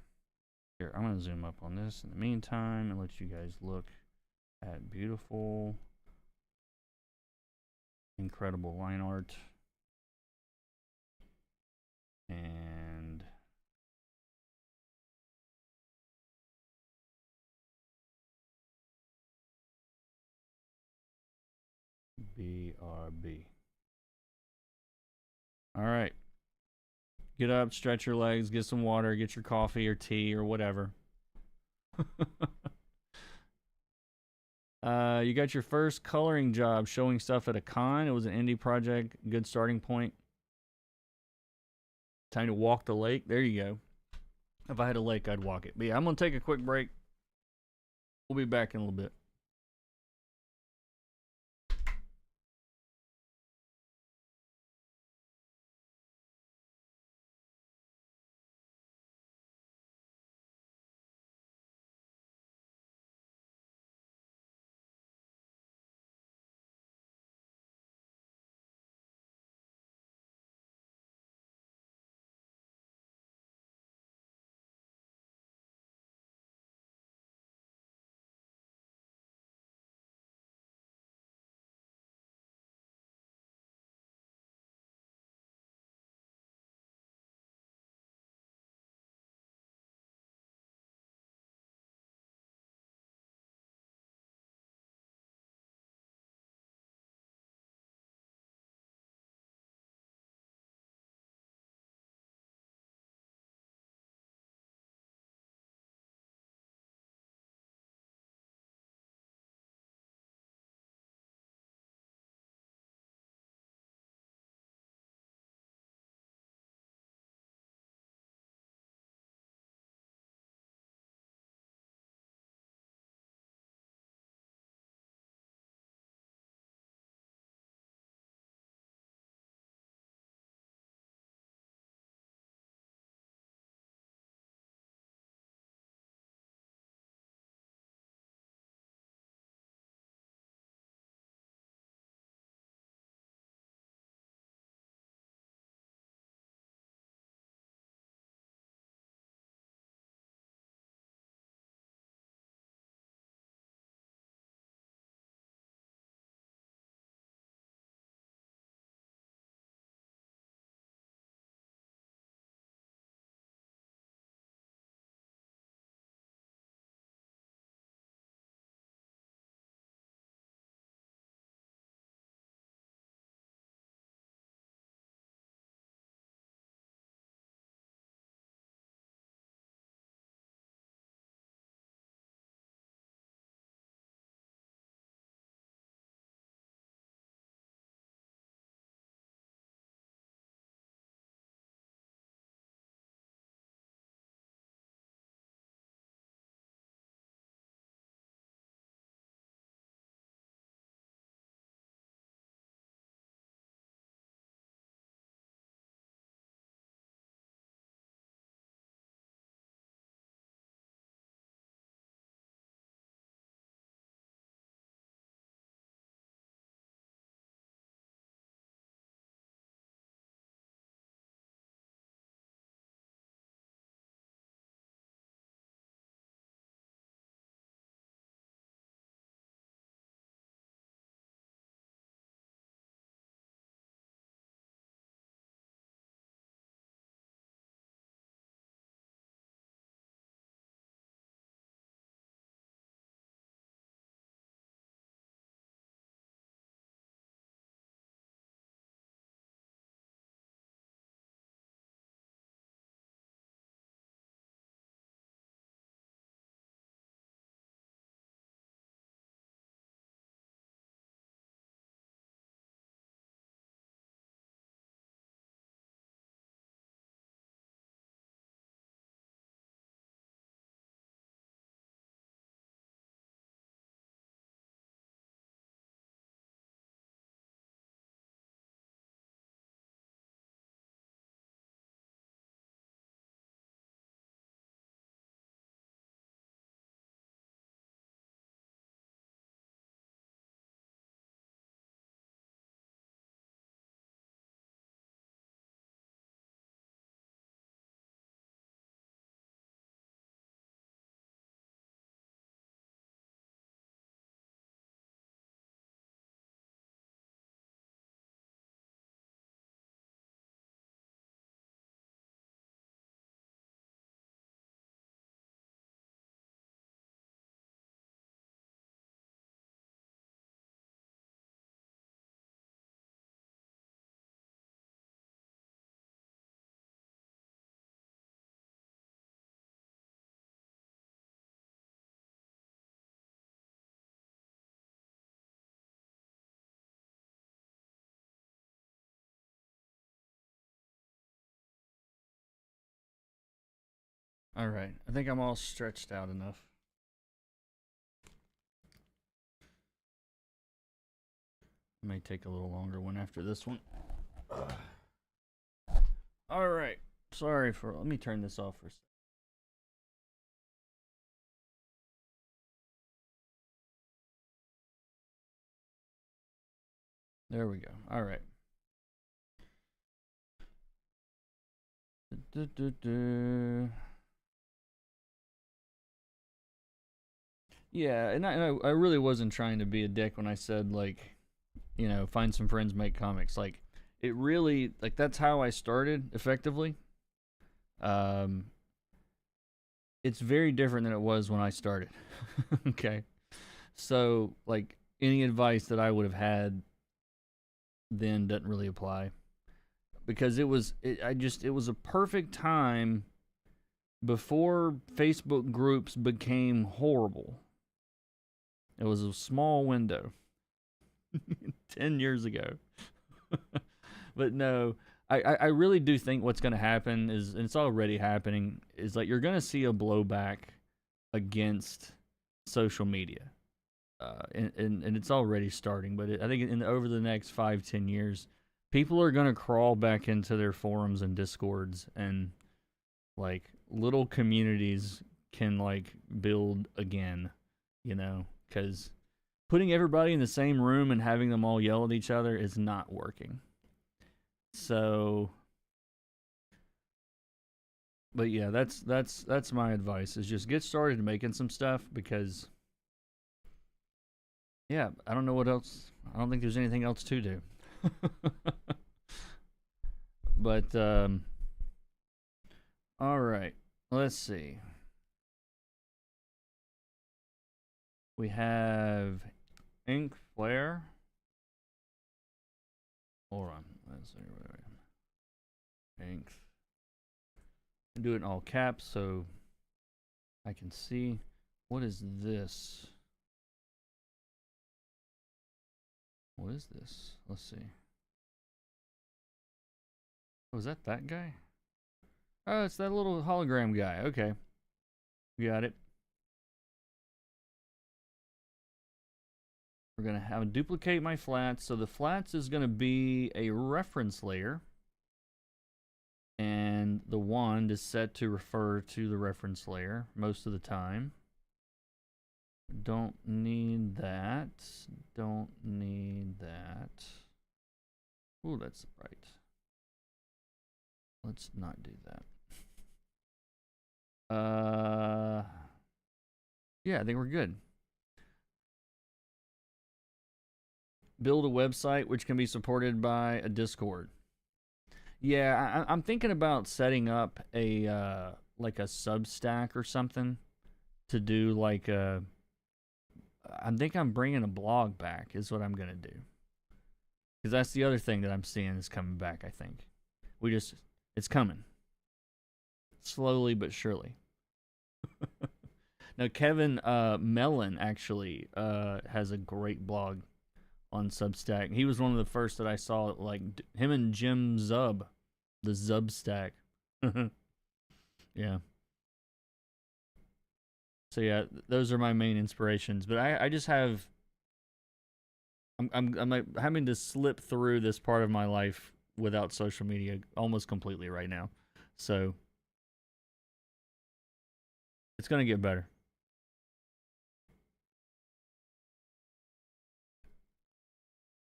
Here, I'm going to zoom up on this in the meantime and let you guys look at beautiful, incredible line art. And BRB. All right. Get up, stretch your legs, get some water, get your coffee or tea or whatever. You got your first coloring job showing stuff at a con. It was an indie project. Good starting point. Time to walk the lake. There you go. If I had a lake, I'd walk it. But yeah, I'm going to take a quick break. We'll be back in a little bit. All right. I think I'm all stretched out enough. It may take a little longer one after this one. All right. Sorry for. Let me turn this off for a second. There we go. All right. Yeah, and I really wasn't trying to be a dick when I said, like, you know, find some friends, make comics. Like, it really, like, that's how I started effectively. Um, it's very different than it was when I started. Okay, so like any advice that I would have had then doesn't really apply because it was a perfect time before Facebook groups became horrible. It was a small window 10 years ago. But no, I really do think what's going to happen is, and it's already happening, is like you're going to see a blowback against social media. And it's already starting, but I think over the next 5-10 years, people are going to crawl back into their forums and discords, and like little communities can like build again, you know, because putting everybody in the same room and having them all yell at each other is not working. So, but yeah, that's my advice, is just get started making some stuff, because yeah, I don't know what else. I don't think there's anything else to do. But all right, let's see. We have Ink Flare. Hold on. Let's see. Ink. Do it in all caps so I can see. What is this? What is this? Let's see. Oh, is that guy? Oh, it's that little hologram guy. Okay. Got it. We're going to have duplicate my flats. So the flats is going to be a reference layer. And the wand is set to refer to the reference layer most of the time. Don't need that. Don't need that. Ooh, that's right. Let's not do that. Yeah, I think we're good. Build a website which can be supported by a Discord. Yeah, I'm thinking about setting up a like a Substack or something to do like a. I think I'm bringing a blog back is what I'm gonna do, because that's the other thing that I'm seeing is coming back. I think it's coming slowly but surely. Now Kevin Mellon actually has a great blog on Substack. He was one of the first that I saw, like him and Jim Zub, the Zubstack. Yeah. So yeah, those are my main inspirations. But I just have I'm like having to slip through this part of my life without social media almost completely right now. So it's gonna get better.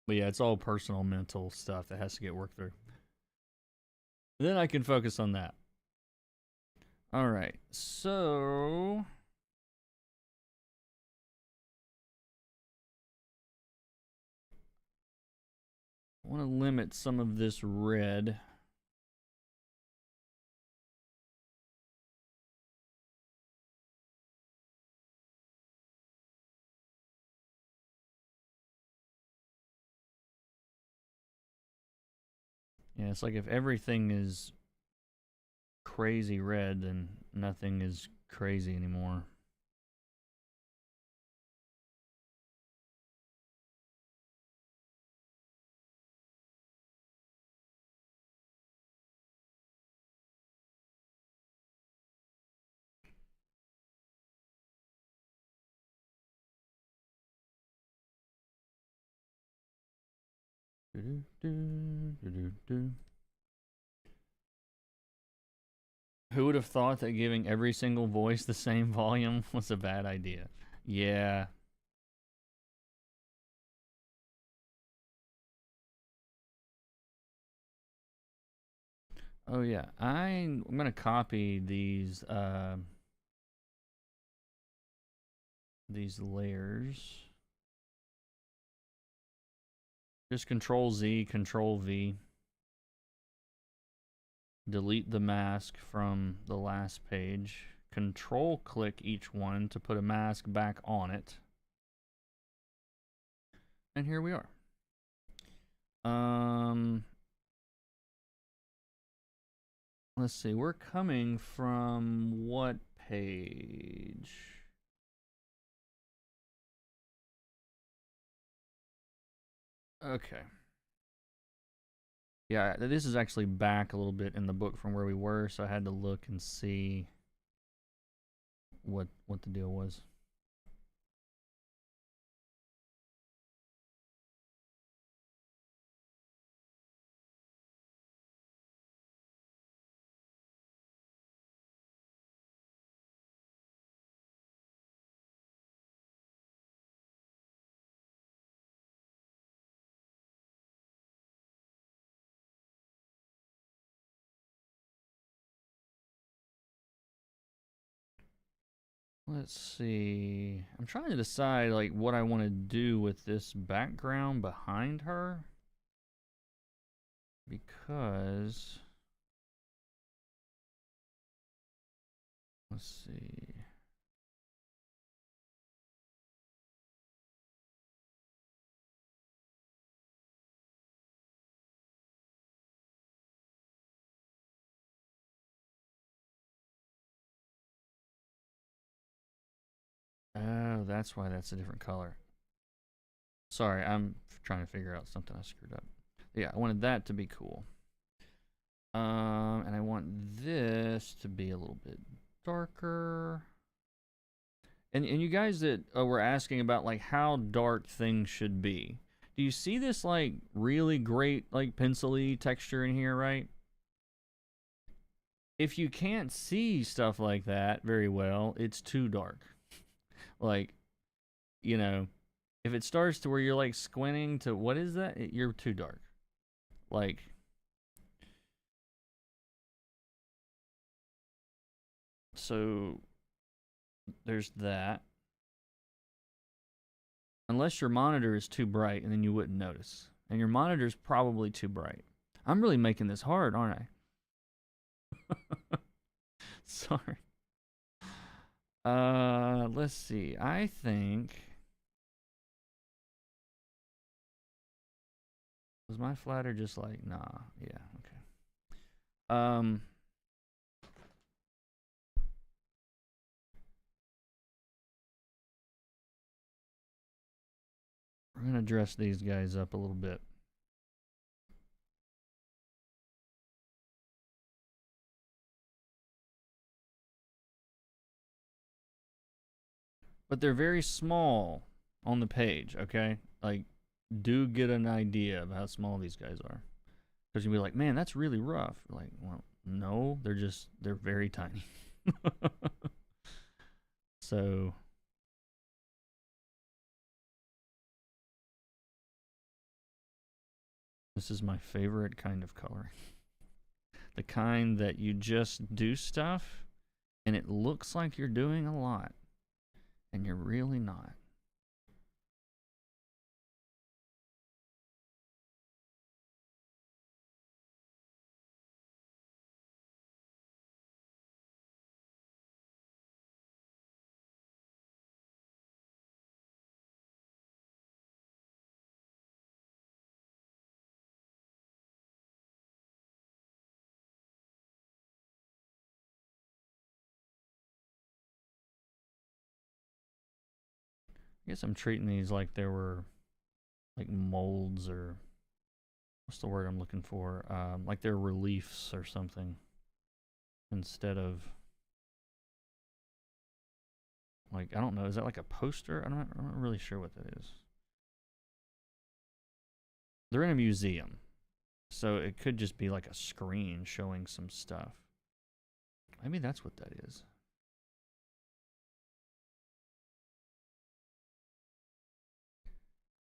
But yeah, it's all personal mental stuff that has to get worked through. Then I can focus on that. All right. So I want to limit some of this red. Yeah, it's like if everything is crazy red, then nothing is crazy anymore. Who would have thought that giving every single voice the same volume was a bad idea? Yeah. Oh yeah. I'm gonna copy these layers. Just Control Z, Control V. Delete the mask from the last page. Control click each one to put a mask back on it. And here we are. Let's see. We're coming from what page? Okay. Yeah, this is actually back a little bit in the book from where we were, so I had to look and see what the deal was. Let's see. I'm trying to decide like what I want to do with this background behind her. Because let's see. Oh, that's why that's a different color. Sorry, I'm trying to figure out something I screwed up. Yeah, I wanted that to be cool. And I want this to be a little bit darker. And you guys that were asking about like how dark things should be. Do you see this like really great like pencil-y texture in here, right? If you can't see stuff like that very well, it's too dark. Like, you know, if it starts to where you're like squinting to what is that? You're too dark. Like, so there's that. Unless your monitor is too bright, and then you wouldn't notice. And your monitor's probably too bright. I'm really making this hard, aren't I? Sorry. Let's see. I think was my flatter just like nah? Yeah, okay. We're gonna dress these guys up a little bit. But they're very small on the page, okay? Like, do get an idea of how small these guys are. Because you'll be like, man, that's really rough. Like, well, no, they're very tiny. So, this is my favorite kind of coloring. The kind that you just do stuff and it looks like you're doing a lot and you're really not. I guess I'm treating these like they were like molds or what's the word I'm looking for? Like they're reliefs or something instead of like, I don't know. Is that like a poster? I'm not really sure what that is. They're in a museum. So it could just be like a screen showing some stuff. Maybe that's what that is.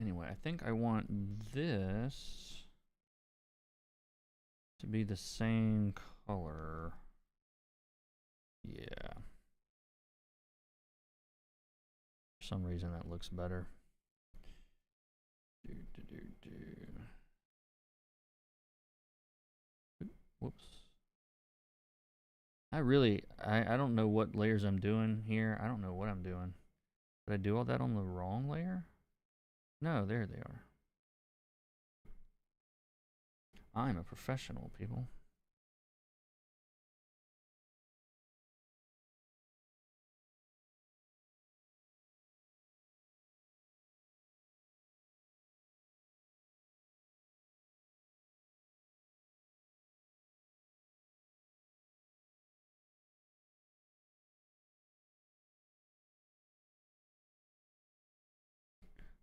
Anyway, I think I want this to be the same color. Yeah. For some reason that looks better. Whoops. I don't know what layers I'm doing here. I don't know what I'm doing. Did I do all that on the wrong layer? No, there they are. I'm a professional, people.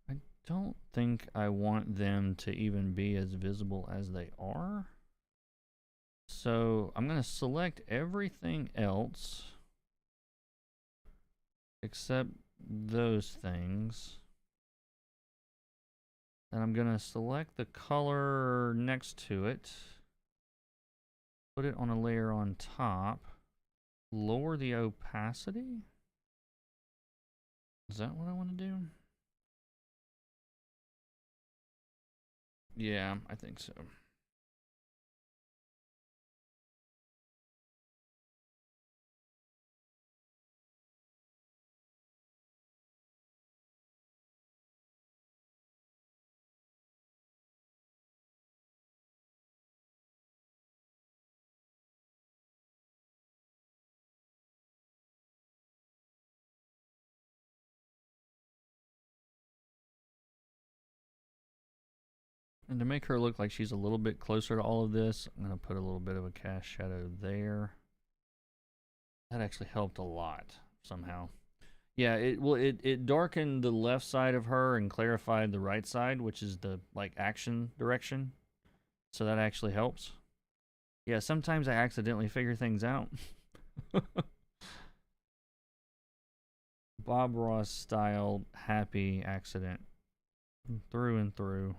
I don't think I want them to even be as visible as they are. So I'm going to select everything else except those things. And I'm going to select the color next to it. Put it on a layer on top. Lower the opacity. Is that what I want to do? Yeah, I think so. And to make her look like she's a little bit closer to all of this, I'm going to put a little bit of a cast shadow there. That actually helped a lot somehow. Yeah, it darkened the left side of her and clarified the right side, which is the like action direction. So that actually helps. Yeah, sometimes I accidentally figure things out. Bob Ross style happy accident through and through.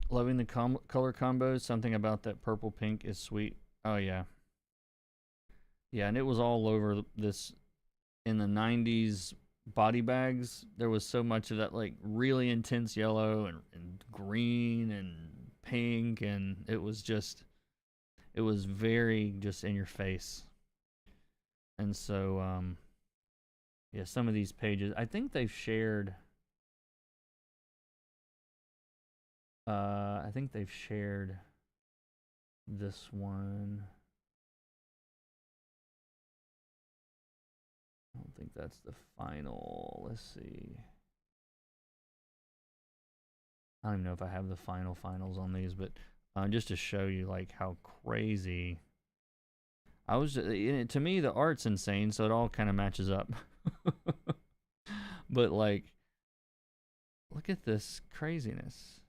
Loving the color combos. Something about that purple pink is sweet. Oh yeah. Yeah, and it was all over this in the 90s body bags. There was so much of that like really intense yellow and green and pink, and it was very just in your face. And so yeah, some of these pages, I think they've shared I think they've shared this one. I don't think that's the final. Let's see. I don't even know if I have the finals on these, but just to show you like how crazy. I was to me the art's insane, so it all kind of matches up. But like, look at this craziness.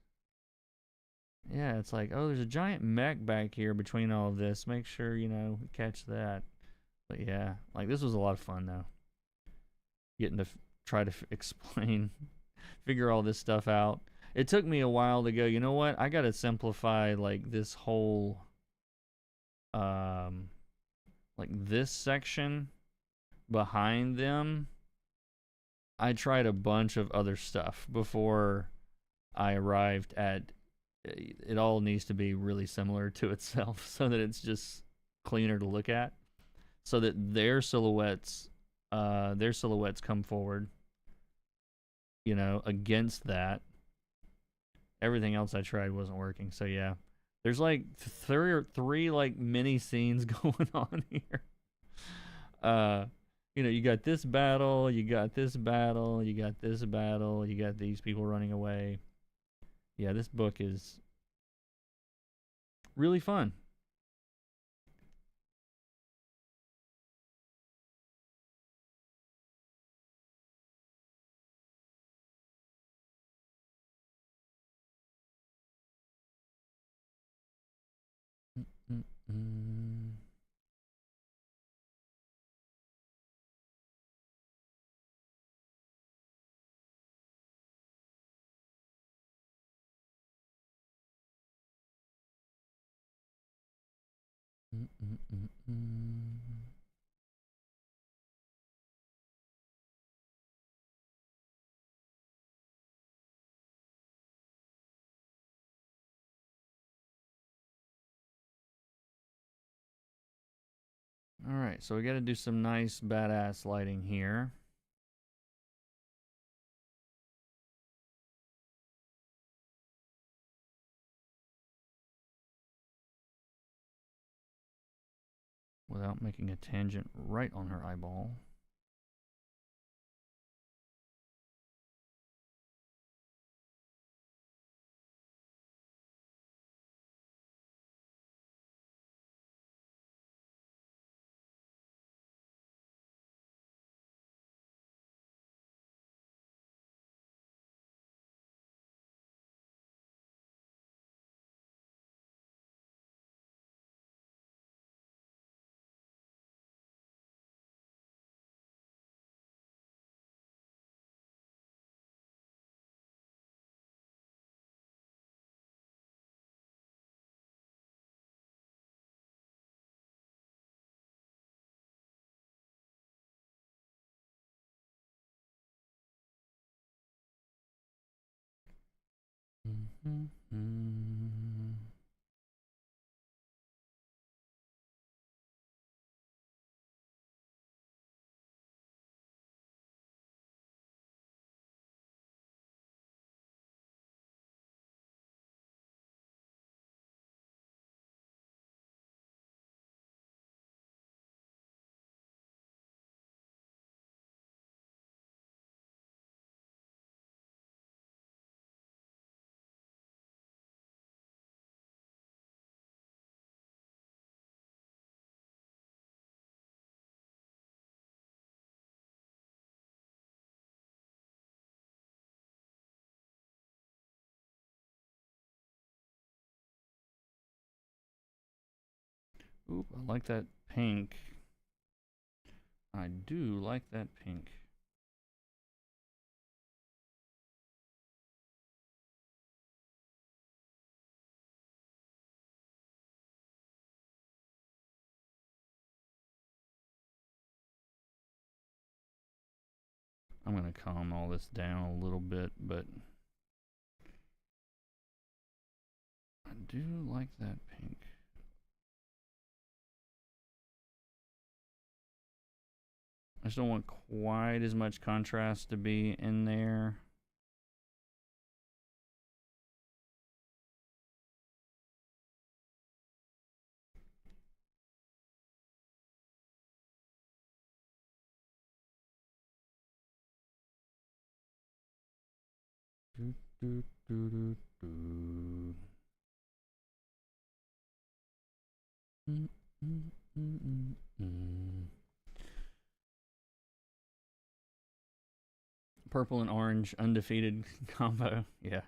Yeah, it's like, oh, there's a giant mech back here between all of this. Make sure, you know, catch that. But yeah, like this was a lot of fun though. Getting to try to explain, figure all this stuff out. it took me a while to go, you know what? I got to simplify like this whole like this section behind them. I tried a bunch of other stuff before I arrived at it. All needs to be really similar to itself so that it's just cleaner to look at, so that their silhouettes come forward, you know, against that. Everything else I tried wasn't working. So yeah, there's like three like mini scenes going on here. You know, you got this battle, you got this battle, you got this battle, you got these people running away. Yeah, this book is really fun. Mm-mm. Mm-mm-mm-mm. All right, so we got to do some nice badass lighting here. Without making a tangent right on her eyeball. Mm-hmm. Oop, I like that pink. I do like that pink. I'm going to calm all this down a little bit, but I do like that pink. I just don't want quite as much contrast to be in there. Do, do, do, do, do. Mm, mm, mm, mm, mm. Purple and orange undefeated combo. Yeah.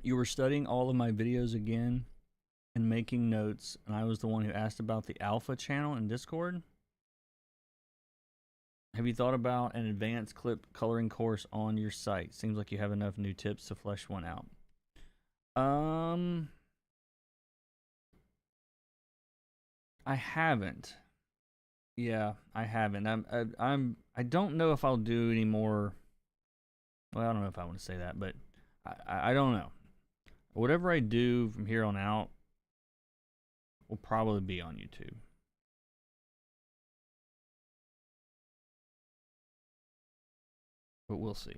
You were studying all of my videos again and making notes, and I was the one who asked about the alpha channel in Discord. Have you thought about an advanced clip coloring course on your site? Seems like you have enough new tips to flesh one out. I haven't. Yeah, I haven't. I don't know if I'll do any more. Well, I don't know if I want to say that, but I don't know. Whatever I do from here on out will probably be on YouTube. But we'll see.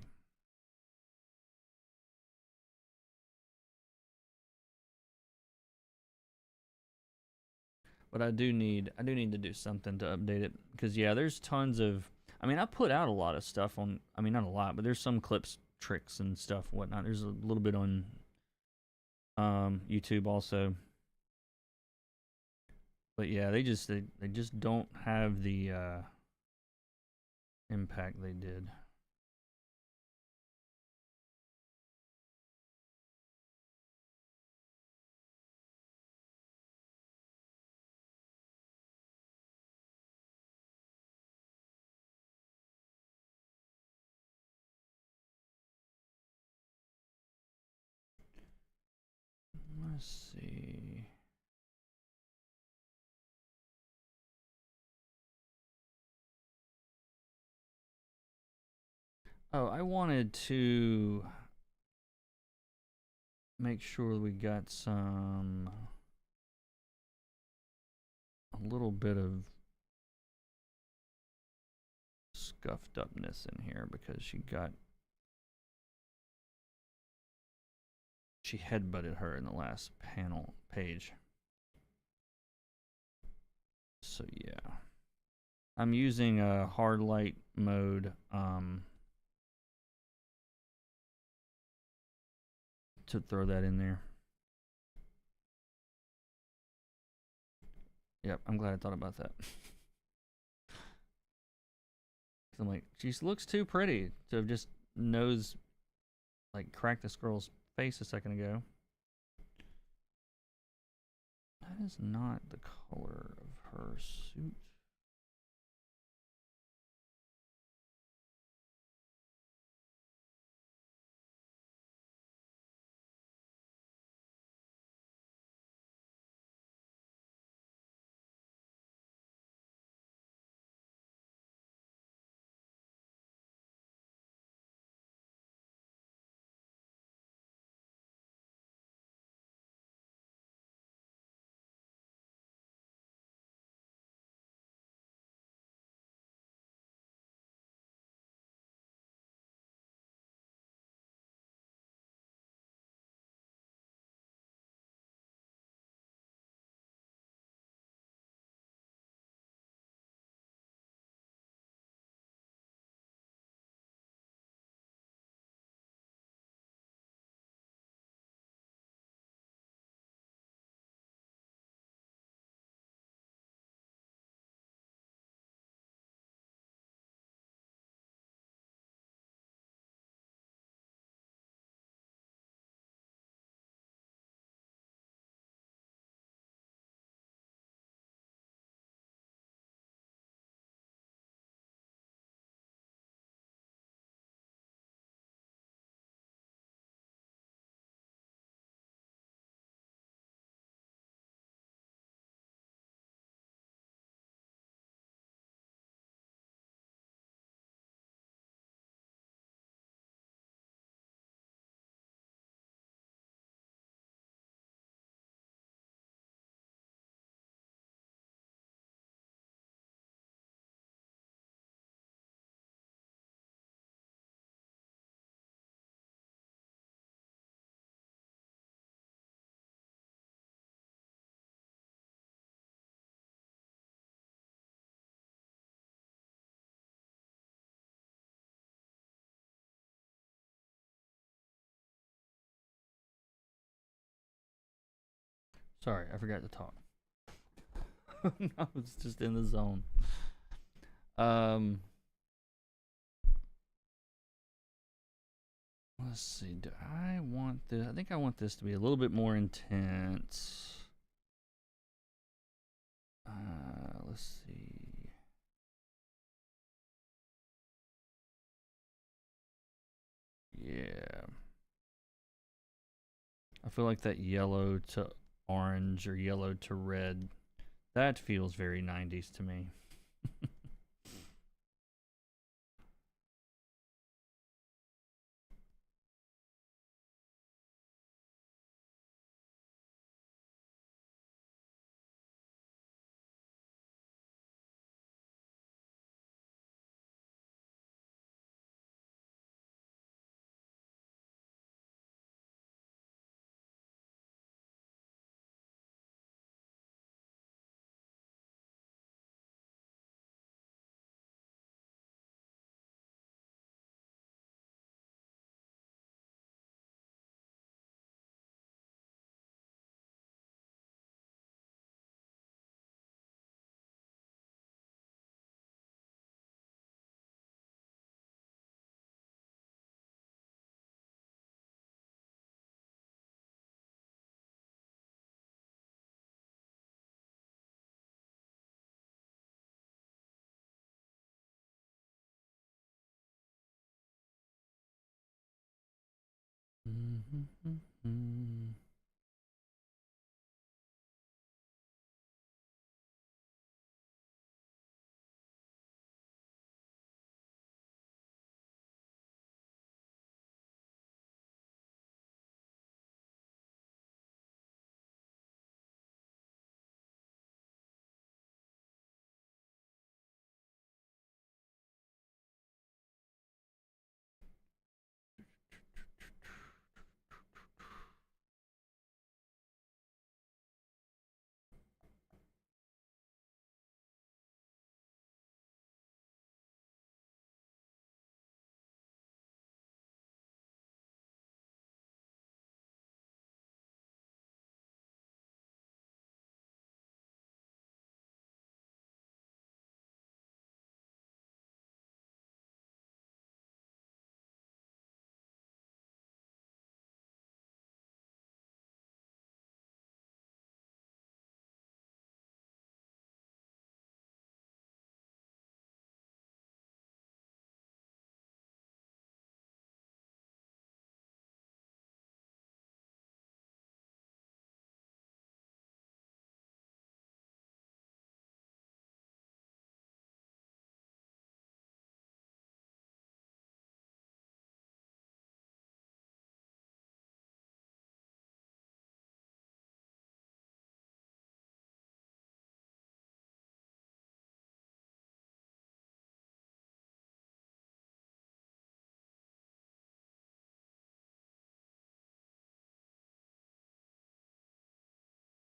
But I do need to do something to update it, because yeah, there's tons of, I mean, I put out a lot of stuff on, I mean, not a lot, but there's some clips, tricks and stuff, whatnot. There's a little bit on YouTube also. But yeah, they just don't have the impact they did. Let's see. Oh, I wanted to make sure we got a little bit of scuffed upness in here, because she headbutted her in the last panel page. So yeah, I'm using a hard light mode to throw that in there. Yep, I'm glad I thought about that. I'm like, she looks too pretty to have just cracked this girl's face a second ago. That is not the color of her suit. Sorry, I forgot to talk. I was just in the zone. Let's see. Do I want this? I think I want this to be a little bit more intense. Let's see. I feel like that yellow to orange or yellow to red, that feels very 90s to me.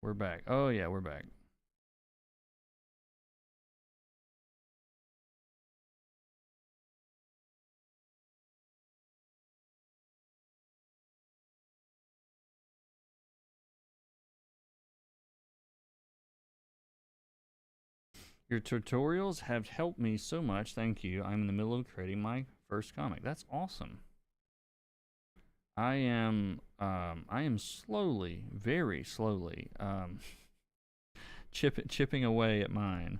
We're back. Oh yeah, we're back. Your tutorials have helped me so much. Thank you. I'm in the middle of creating my first comic. That's awesome. I am slowly, very slowly, chipping away at mine.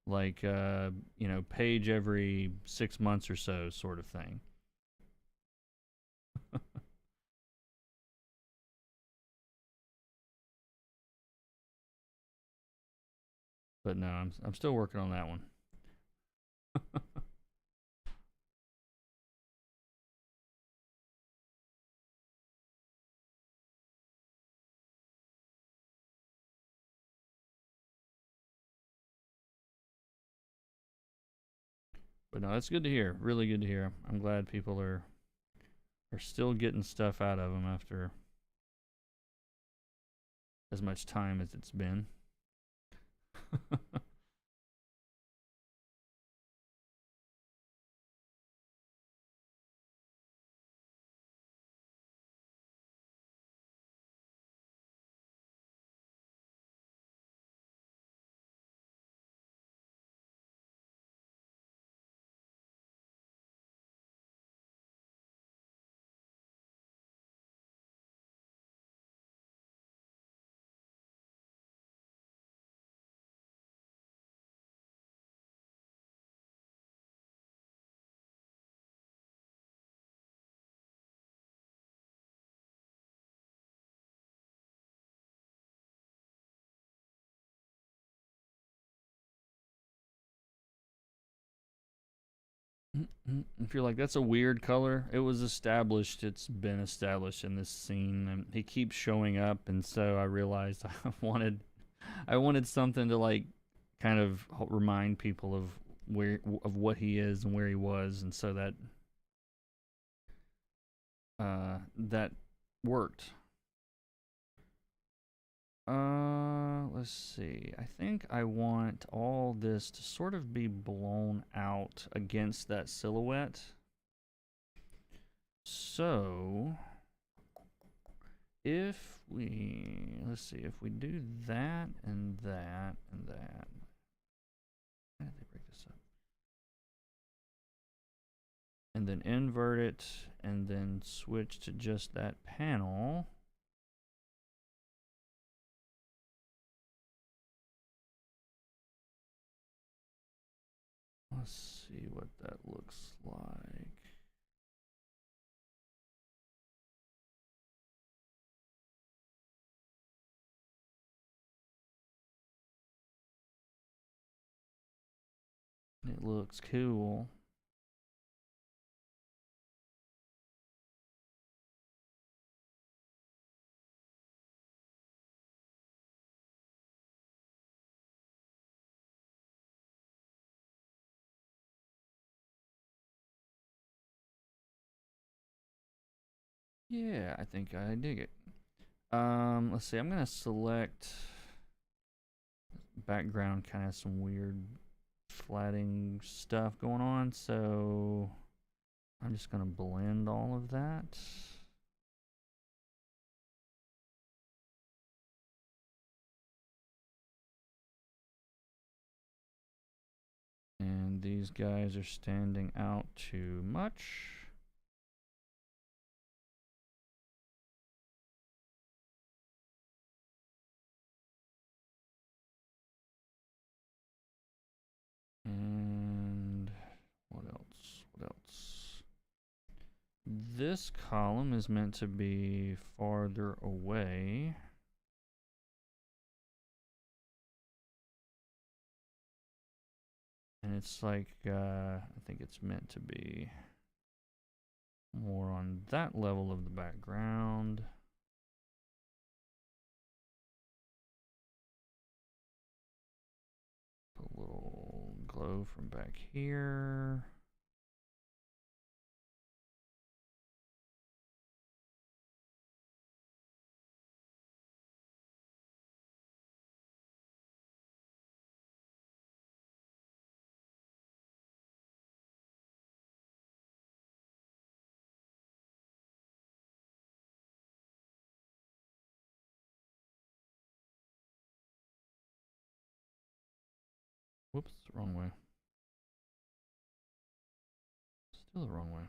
Like, you know, page every 6 months or so, sort of thing. But no, I'm still working on that one. But no, that's good to hear. Really good to hear. I'm glad people are still getting stuff out of them after as much time as it's been. If you're like, that's a weird color, it was established. It's been established in this scene, and he keeps showing up, and so I realized I wanted something to like, kind of remind people of what he is and where he was, and so that worked. Let's see. I think I want all this to sort of be blown out against that silhouette. So, let's see, if we do that and that and that. How did they break this up? And then invert it, and then switch to just that panel. Let's see what that looks like. It looks cool. Yeah, I think I dig it. Let's see. I'm gonna select background, kind of some weird flatting stuff going on. So I'm just gonna blend all of that. And these guys are standing out too much. And what else? What else? This column is meant to be farther away. And it's like, I think it's meant to be more on that level of the background. A little glow from back here. Whoops, wrong way. Still the wrong way.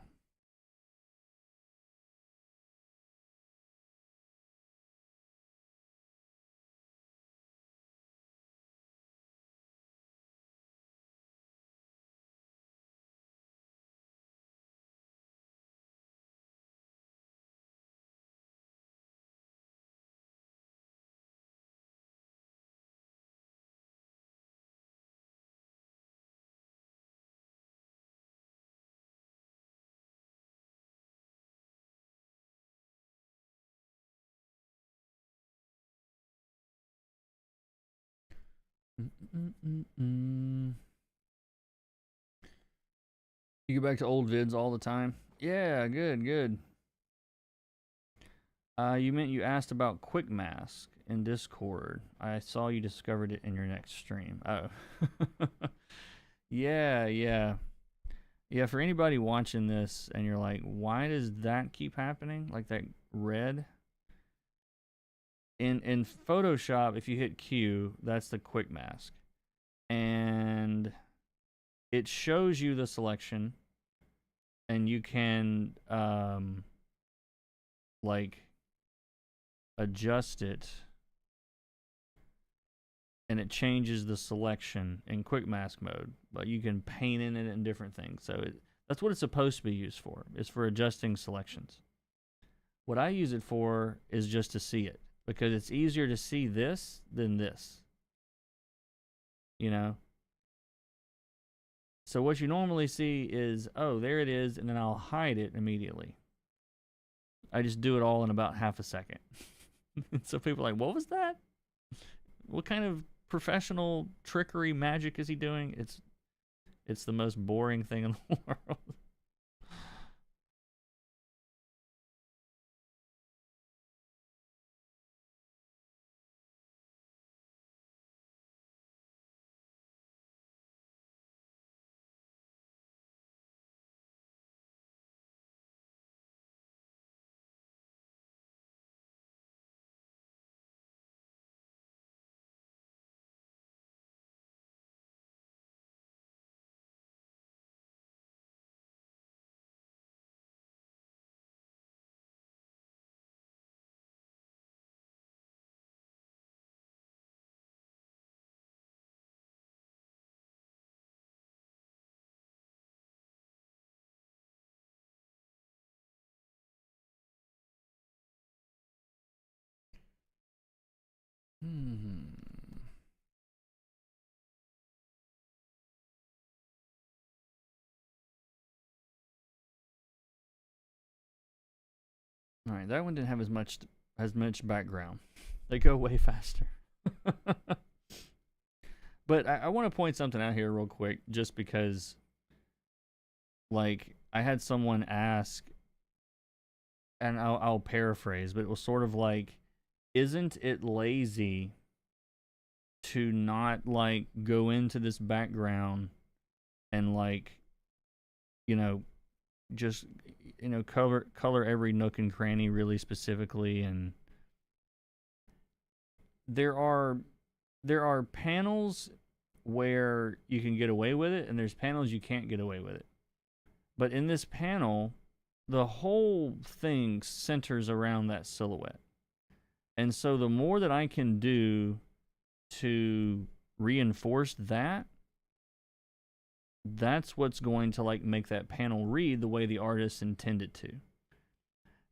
You go back to old vids all the time? Yeah, good, good. You meant you asked about Quick Mask in Discord. I saw you discovered it in your next stream. Oh. Yeah, yeah. Yeah, for anybody watching this and you're like, why does that keep happening? Like that red? In Photoshop, if you hit Q, that's the Quick Mask. And it shows you the selection, and you can like adjust it, and it changes the selection in quick mask mode, but you can paint in it and different things. So that's what it's supposed to be used for. It's for adjusting selections. What I use it for is just to see it, because it's easier to see this than this, you know. So what you normally see is, oh, there it is, and then I'll hide it immediately. I just do it all in about half a second. So people are like, what was that? What kind of professional trickery magic is he doing? It's the most boring thing in the world. All right, that one didn't have as much background. They go way faster. But I want to point something out here real quick, just because, like, I had someone ask, and I'll paraphrase, but it was sort of like, isn't it lazy to not, like, go into this background and, like, you know, just, color every nook and cranny really specifically? And there are panels where you can get away with it, and there's panels you can't get away with it. But in this panel, the whole thing centers around that silhouette. And so the more that I can do to reinforce that, that's what's going to, like, make that panel read the way the artist intended to.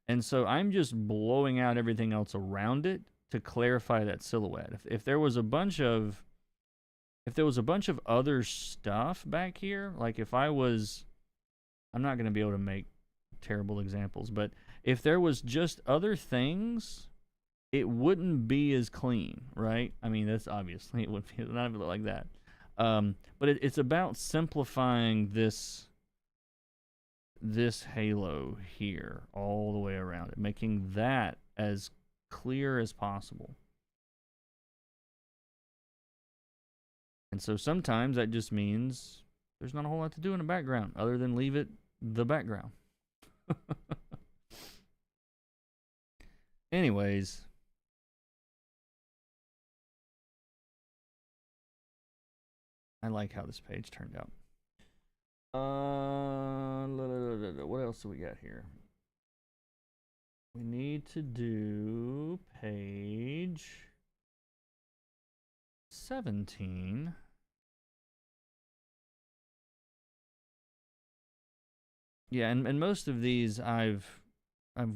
And so I'm just blowing out everything else around it to clarify that silhouette. If there was a bunch of other stuff back here, like if I'm not going to be able to make terrible examples, but if there was just other things, it wouldn't be as clean, right? I mean, that's obviously, it would be not like that. But it's about simplifying this halo here all the way around it, making that as clear as possible. And so sometimes that just means there's not a whole lot to do in the background other than leave it the background. Anyways, I like how this page turned out. What else do we got here? We need to do page 17. Yeah, and most of these I've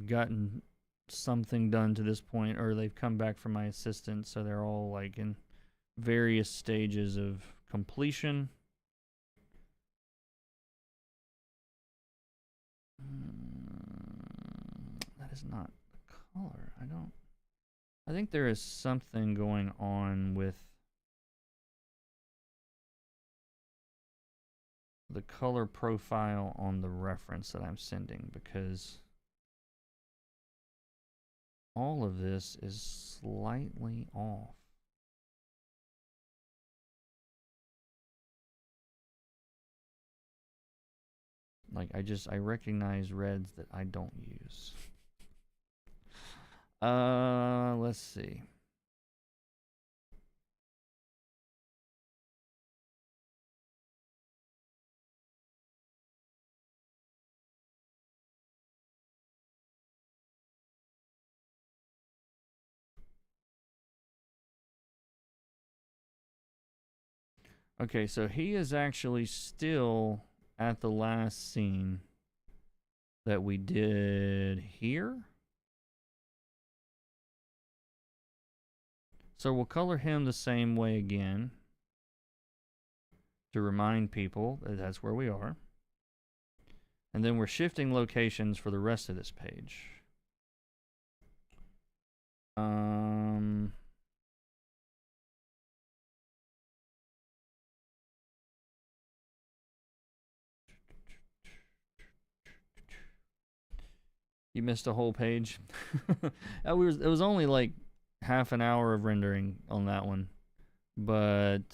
gotten something done to this point, or they've come back from my assistant, so they're all, like, in various stages of completion. That is not the color. I think there is something going on with the color profile on the reference that I'm sending, because all of this is slightly off. Like, I recognize reds that I don't use. Let's see. Okay, so he is actually still at the last scene that we did here. So we'll color him the same way again, to remind people that that's where we are. And then we're shifting locations for the rest of this page. You missed a whole page. It was only like half an hour of rendering on that one. But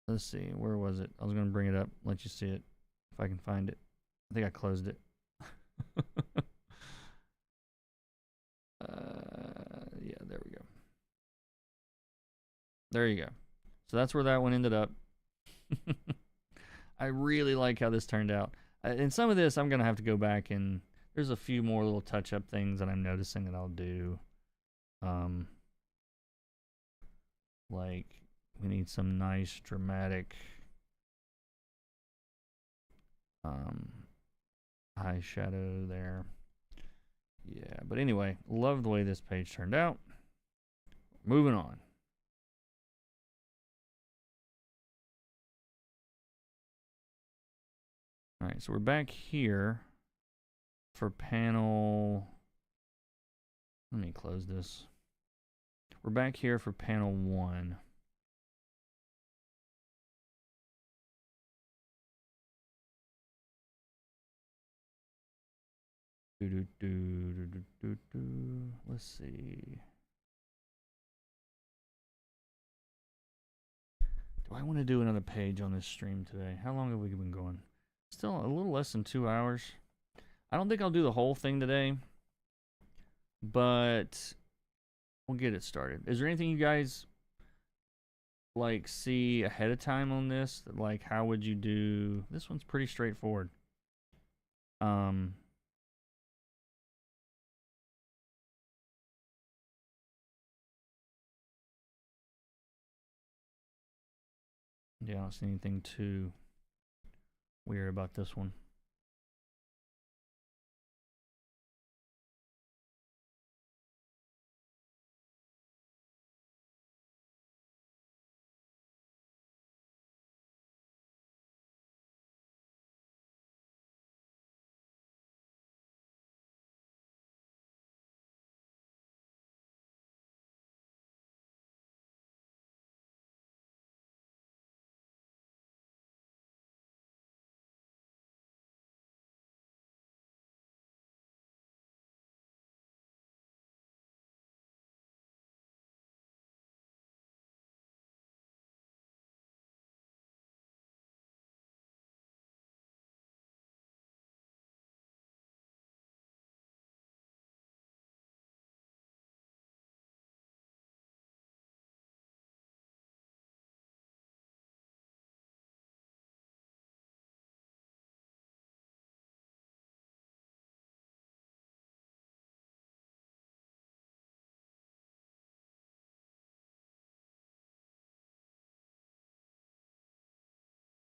let's see, where was it? I was going to bring it up, let you see it, if I can find it. I think I closed it. Yeah, there we go. There you go. So that's where that one ended up. I really like how this turned out. And some of this, I'm going to have to go back and there's a few more little touch-up things that I'm noticing that I'll do. Like, we need some nice, dramatic high shadow there. Yeah, but anyway, love the way this page turned out. Moving on. All right, so we're back here for panel. Let me close this. We're back here for panel 1. Let's see. Do I want to do another page on this stream today? How long have we been going? Still a little less than 2 hours. I don't think I'll do the whole thing today, but we'll get it started. Is there anything you guys like see ahead of time on this? Like, how would you do? This one's pretty straightforward. Yeah, I don't see anything too weird about this one.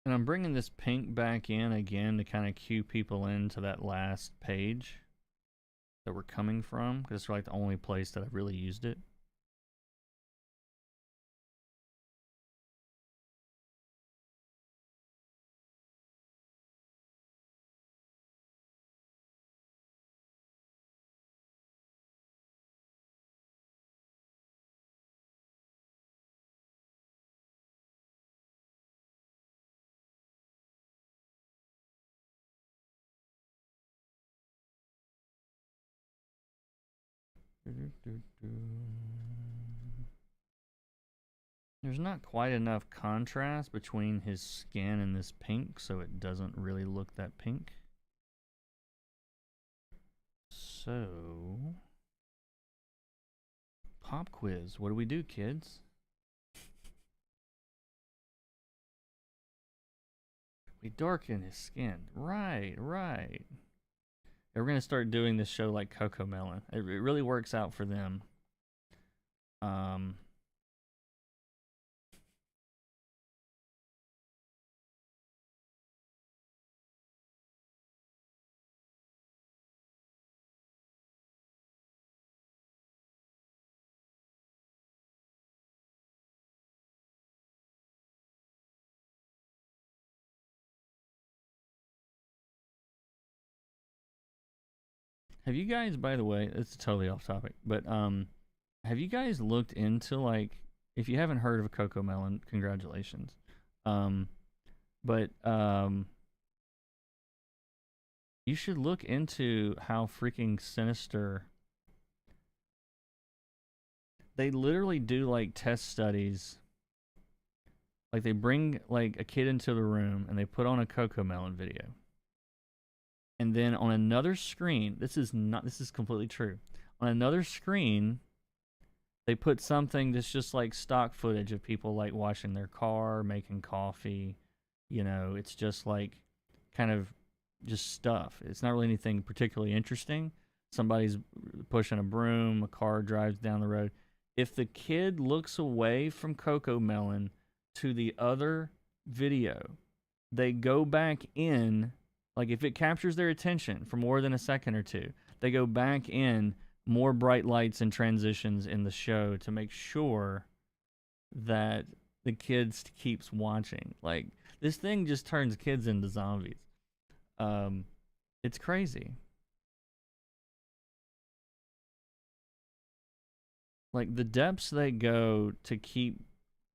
And I'm bringing this pink back in again to kind of cue people into that last page that we're coming from, because it's like the only place that I've really used it. There's not quite enough contrast between his skin and this pink, so it doesn't really look that pink. So, pop quiz. What do we do, kids? We darken his skin. Right, right. And we're going to start doing this show like Coco Melon. It really works out for them. Have you guys, by the way, it's totally off topic, but have you guys looked into like, if you haven't heard of a Coco Melon, congratulations. Um, but you should look into how freaking sinister. They literally do like test studies. Like they bring like a kid into the room and they put on a Coco Melon video. And then on another screen, this is completely true. On another screen, they put something that's just like stock footage of people like washing their car, making coffee. It's just like kind of just stuff. It's not really anything particularly interesting. Somebody's pushing a broom, a car drives down the road. If the kid looks away from Coco Melon to the other video, they go back in. Like if it captures their attention for more than a second or two, they go back in more bright lights and transitions in the show to make sure that the kids keeps watching. Like this thing just turns kids into zombies. It's crazy. Like the depths they go to keep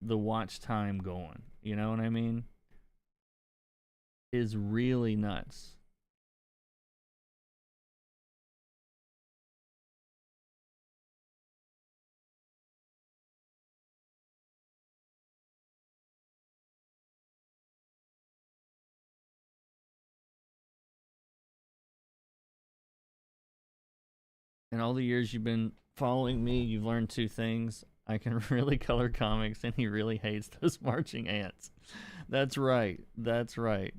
the watch time going, you know what I mean? Is really nuts. In all the years you've been following me, you've learned two things. I can really color comics, and he really hates those marching ants. That's right. That's right.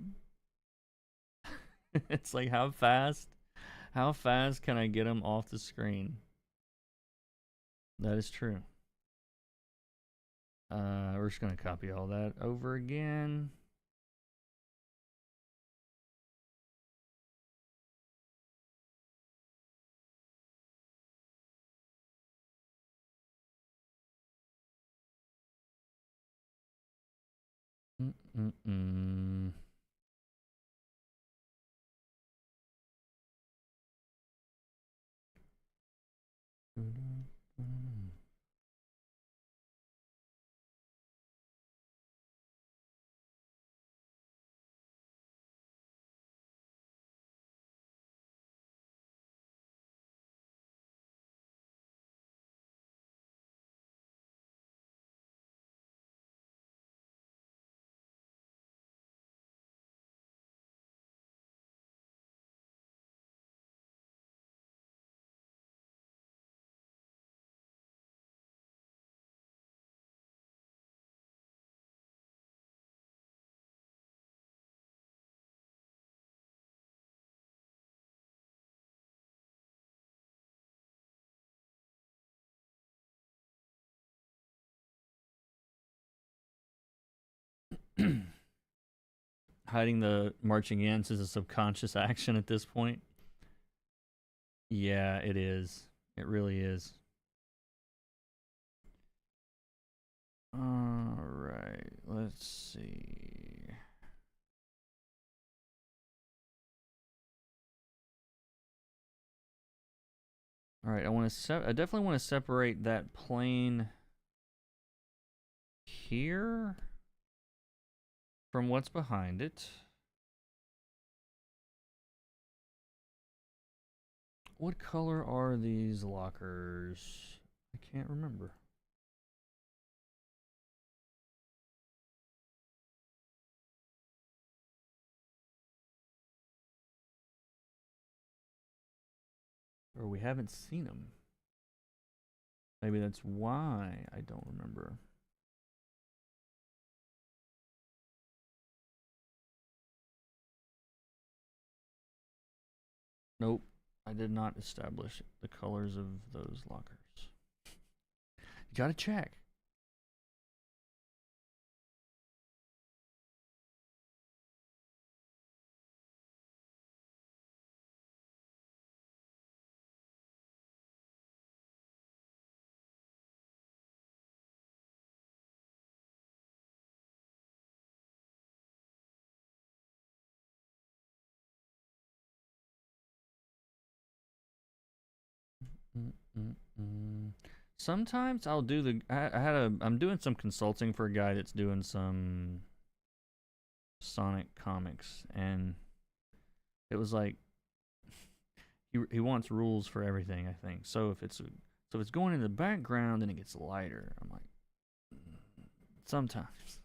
It's like how fast can I get him off the screen? That is true. We're just gonna copy all that over again. Mm-mm-mm. Hiding the marching ants is a subconscious action at this point. Yeah, it is. It really is. All right, let's see. All right, I definitely want to separate that plane here from what's behind it. What color are these lockers? I can't remember. Or we haven't seen them. Maybe that's why I don't remember. Nope. I did not establish the colors of those lockers. You gotta check. Sometimes I'll do the. I'm doing some consulting for a guy that's doing some Sonic comics, and it was like he wants rules for everything. I think so. If it's going in the background, then it gets lighter. I'm like, sometimes,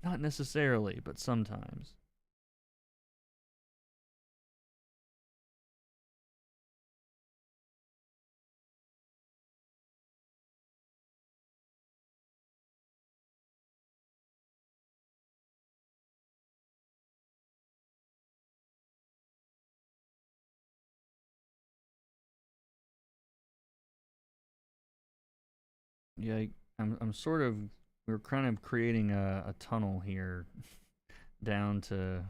not necessarily, but sometimes. Yeah, I'm sort of we're kind of creating a tunnel here down to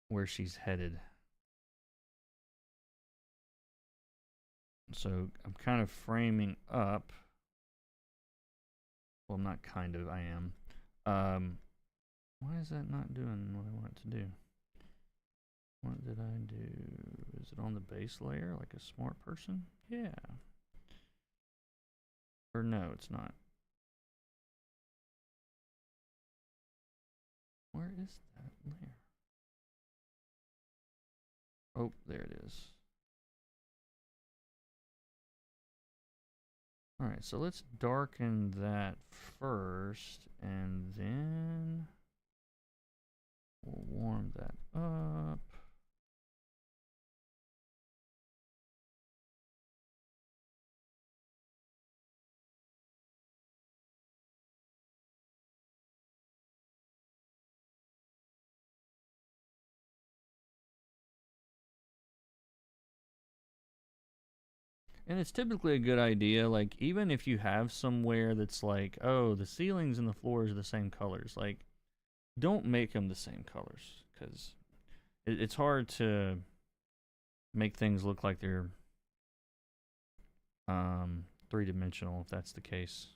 where she's headed. So I'm kind of framing up. Well, I'm not kind of. I am. Why is that not doing what I want it to do? What did I do? Is it on the base layer like a smart person? Yeah. Or no, it's not. Where is that layer? Oh, there it is. Alright, so let's darken that first, and then we'll warm that up. And it's typically a good idea, like, even if you have somewhere that's like, oh, the ceilings and the floors are the same colors, like, don't make them the same colors, because it's hard to make things look like they're three-dimensional if that's the case.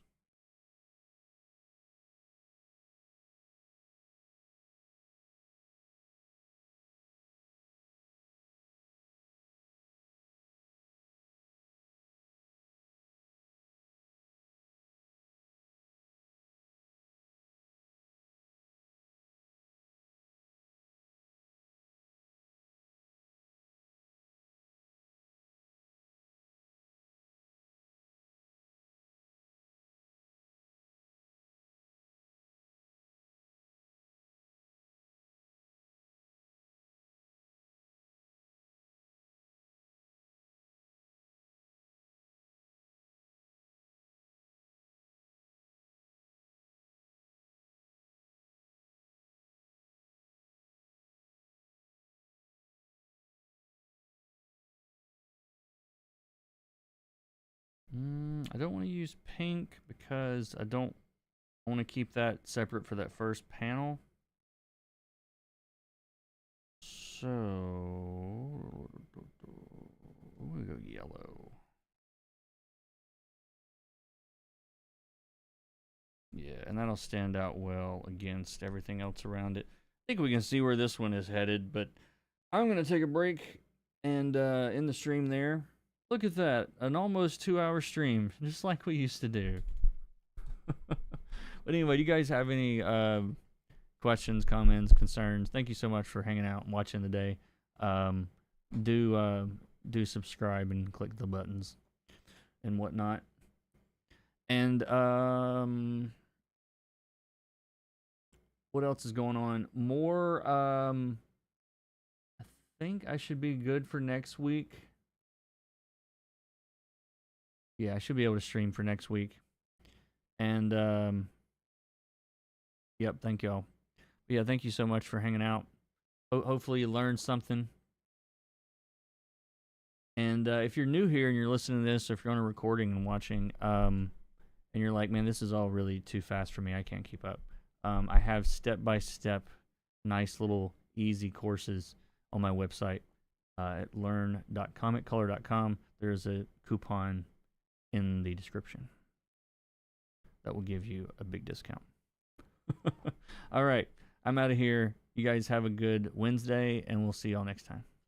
I don't want to use pink because I don't want to keep that separate for that first panel. So we'll go yellow. Yeah, and that'll stand out well against everything else around it. I think we can see where this one is headed, but I'm going to take a break and in the stream there. Look at that, an almost 2-hour stream, just like we used to do. But anyway, do you guys have any questions, comments, concerns? Thank you so much for hanging out and watching the day. Do subscribe and click the buttons and whatnot. And what else is going on? More. I think I should be good for next week. Yeah, I should be able to stream for next week. And yep, thank y'all. But yeah, thank you so much for hanging out. Hopefully you learned something. And if you're new here and you're listening to this, or if you're on a recording and watching, and you're like, man, this is all really too fast for me, I can't keep up. I have step-by-step, nice little easy courses on my website at learn.comiccolor.com. There's a coupon in the description that will give you a big discount. All right, I'm out of here. You guys have a good Wednesday, and we'll see y'all next time.